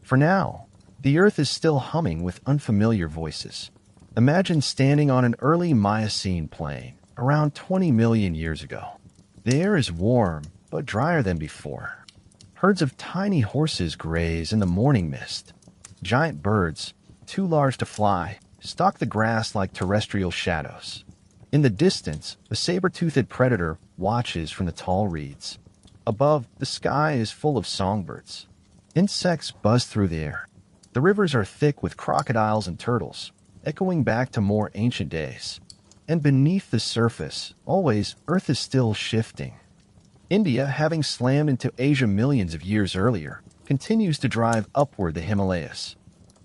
For now, the Earth is still humming with unfamiliar voices. Imagine standing on an early Miocene plain, around 20 million years ago. The air is warm, but drier than before. Herds of tiny horses graze in the morning mist. Giant birds, too large to fly, stalk the grass like terrestrial shadows. In the distance, a saber-toothed predator watches from the tall reeds. Above, the sky is full of songbirds. Insects buzz through the air. The rivers are thick with crocodiles and turtles, echoing back to more ancient days. And beneath the surface, always, Earth is still shifting. India, having slammed into Asia millions of years earlier, continues to drive upward the Himalayas.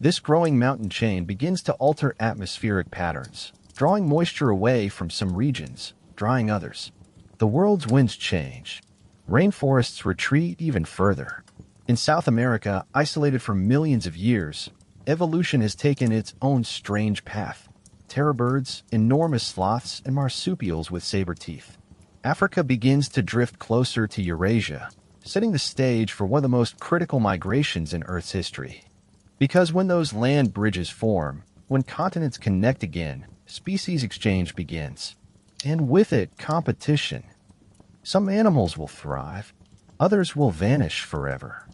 This growing mountain chain begins to alter atmospheric patterns, drawing moisture away from some regions, drying others. The world's winds change. Rainforests retreat even further. In South America, isolated for millions of years, evolution has taken its own strange path. Terror birds, enormous sloths, and marsupials with saber teeth. Africa begins to drift closer to Eurasia, setting the stage for one of the most critical migrations in Earth's history. Because when those land bridges form, when continents connect again, species exchange begins. And with it, competition. Some animals will thrive, others will vanish forever.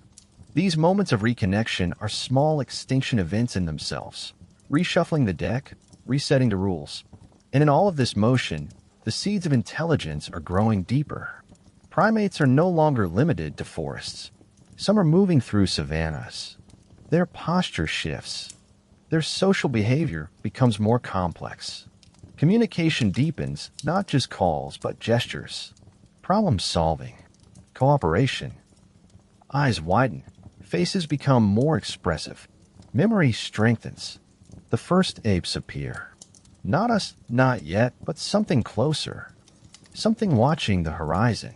These moments of reconnection are small extinction events in themselves, reshuffling the deck, resetting the rules. And in all of this motion, the seeds of intelligence are growing deeper. Primates are no longer limited to forests. Some are moving through savannas. Their posture shifts. Their social behavior becomes more complex. Communication deepens, not just calls, but gestures. Problem solving. Cooperation. Eyes widen. Faces become more expressive. Memory strengthens. The first apes appear. Not us, not yet, but something closer. Something watching the horizon.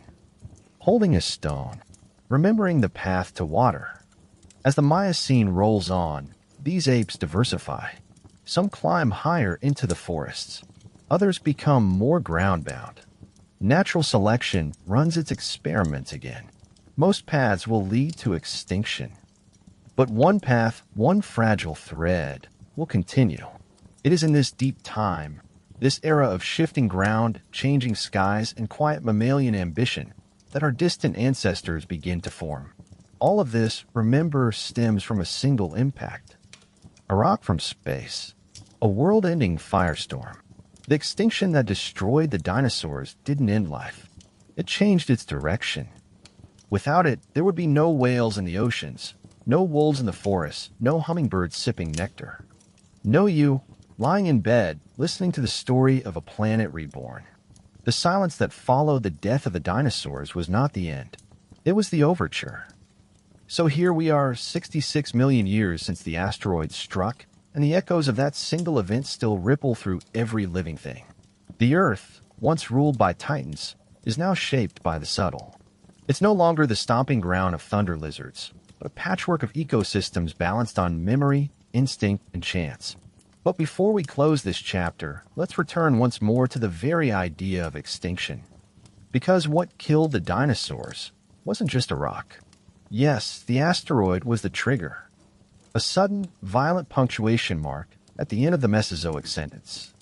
Holding a stone. Remembering the path to water. As the Miocene rolls on, these apes diversify. Some climb higher into the forests. Others become more ground-bound. Natural selection runs its experiments again. Most paths will lead to extinction. But one path, one fragile thread, will continue. It is in this deep time, this era of shifting ground, changing skies, and quiet mammalian ambition, that our distant ancestors begin to form. All of this, remember, stems from a single impact. A rock from space. A world-ending firestorm. The extinction that destroyed the dinosaurs didn't end life. It changed its direction. Without it, there would be no whales in the oceans, no wolves in the forests, no hummingbirds sipping nectar. No you, lying in bed, listening to the story of a planet reborn. The silence that followed the death of the dinosaurs was not the end. It was the overture. So here we are, 66 million years since the asteroid struck, and the echoes of that single event still ripple through every living thing. The Earth, once ruled by titans, is now shaped by the subtle. It's no longer the stomping ground of thunder lizards, but a patchwork of ecosystems balanced on memory, instinct, and chance. But before we close this chapter, let's return once more to the very idea of extinction. Because what killed the dinosaurs wasn't just a rock. Yes, the asteroid was the trigger. A sudden, violent punctuation mark at the end of the Mesozoic sentence.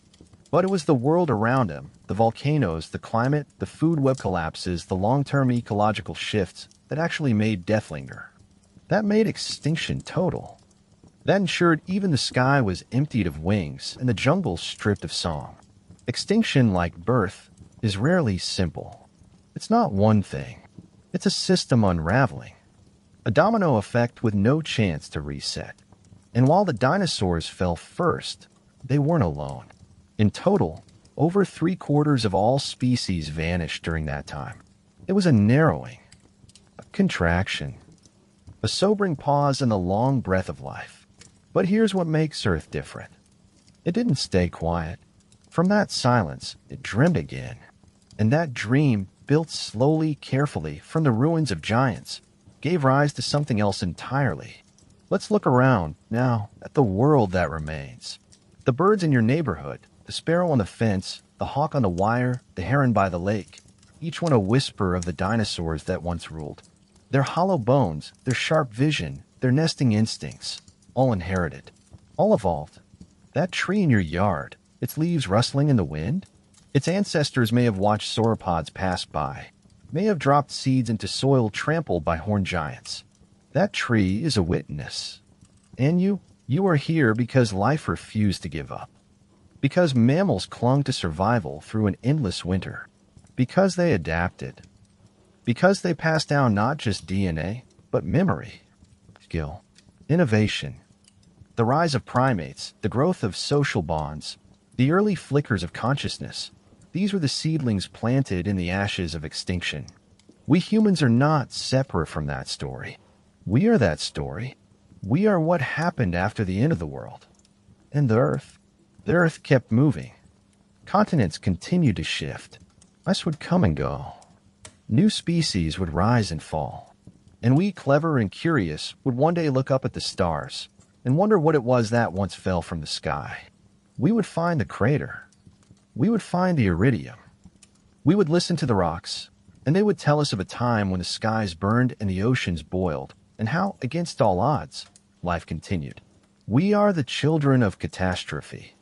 But it was the world around him, the volcanoes, the climate, the food web collapses, the long-term ecological shifts that actually made death linger. That made extinction total. That ensured even the sky was emptied of wings and the jungle stripped of song. Extinction, like birth, is rarely simple. It's not one thing. It's a system unraveling. A domino effect with no chance to reset. And while the dinosaurs fell first, they weren't alone. In total, over 3/4 of all species vanished during that time. It was a narrowing, a contraction, a sobering pause in the long breath of life. But here's what makes Earth different. It didn't stay quiet. From that silence, it dreamed again. And that dream, built slowly, carefully, from the ruins of giants, gave rise to something else entirely. Let's look around, now, at the world that remains. The birds in your neighborhood, the sparrow on the fence, the hawk on the wire, the heron by the lake, each one a whisper of the dinosaurs that once ruled. Their hollow bones, their sharp vision, their nesting instincts, all inherited, all evolved. That tree in your yard, its leaves rustling in the wind? Its ancestors may have watched sauropods pass by, may have dropped seeds into soil trampled by horned giants. That tree is a witness. And you are here because life refused to give up. Because mammals clung to survival through an endless winter. Because they adapted. Because they passed down not just DNA, but memory, skill, innovation. The rise of primates, the growth of social bonds, the early flickers of consciousness. These were the seedlings planted in the ashes of extinction. We humans are not separate from that story. We are that story. We are what happened after the end of the world. And the Earth kept moving. Continents continued to shift. Ice would come and go. New species would rise and fall. And we, clever and curious, would one day look up at the stars and wonder what it was that once fell from the sky. We would find the crater. We would find the iridium. We would listen to the rocks, and they would tell us of a time when the skies burned and the oceans boiled, and how, against all odds, life continued. We are the children of catastrophe,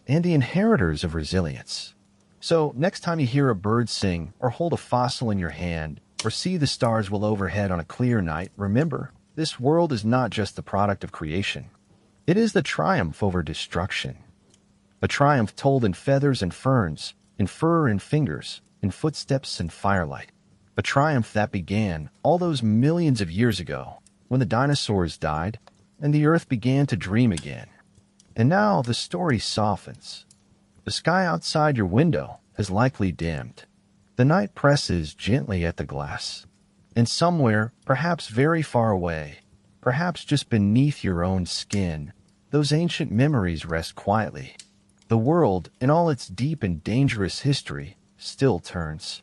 and the inheritors of resilience. So, next time you hear a bird sing, or hold a fossil in your hand, or see the stars well overhead on a clear night, remember, this world is not just the product of creation. It is the triumph over destruction. A triumph told in feathers and ferns, in fur and fingers, in footsteps and firelight. A triumph that began all those millions of years ago, when the dinosaurs died, and the Earth began to dream again. And now the story softens. The sky outside your window has likely dimmed. The night presses gently at the glass. And somewhere, perhaps very far away, perhaps just beneath your own skin, those ancient memories rest quietly. The world, in all its deep and dangerous history, still turns.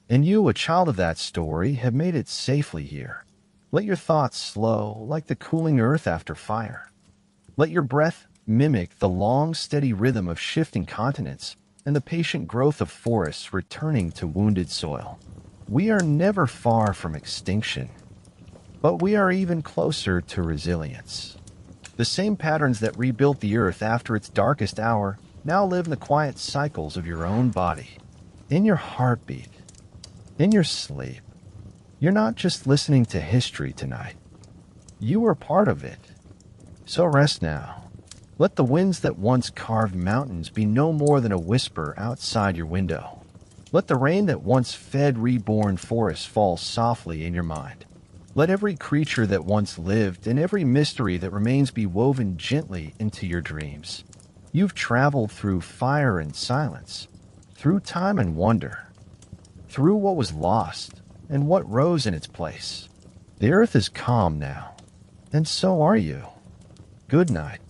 And you, a child of that story, have made it safely here. Let your thoughts slow like the cooling earth after fire. Let your breath mimic the long, steady rhythm of shifting continents and the patient growth of forests returning to wounded soil. We are never far from extinction, but we are even closer to resilience. The same patterns that rebuilt the earth after its darkest hour now live in the quiet cycles of your own body, in your heartbeat, in your sleep. You're not just listening to history tonight. You are part of it. So rest now. Let the winds that once carved mountains be no more than a whisper outside your window. Let the rain that once fed reborn forests fall softly in your mind. Let every creature that once lived and every mystery that remains be woven gently into your dreams. You've traveled through fire and silence, through time and wonder, through what was lost and what rose in its place. The earth is calm now, and so are you. Good night.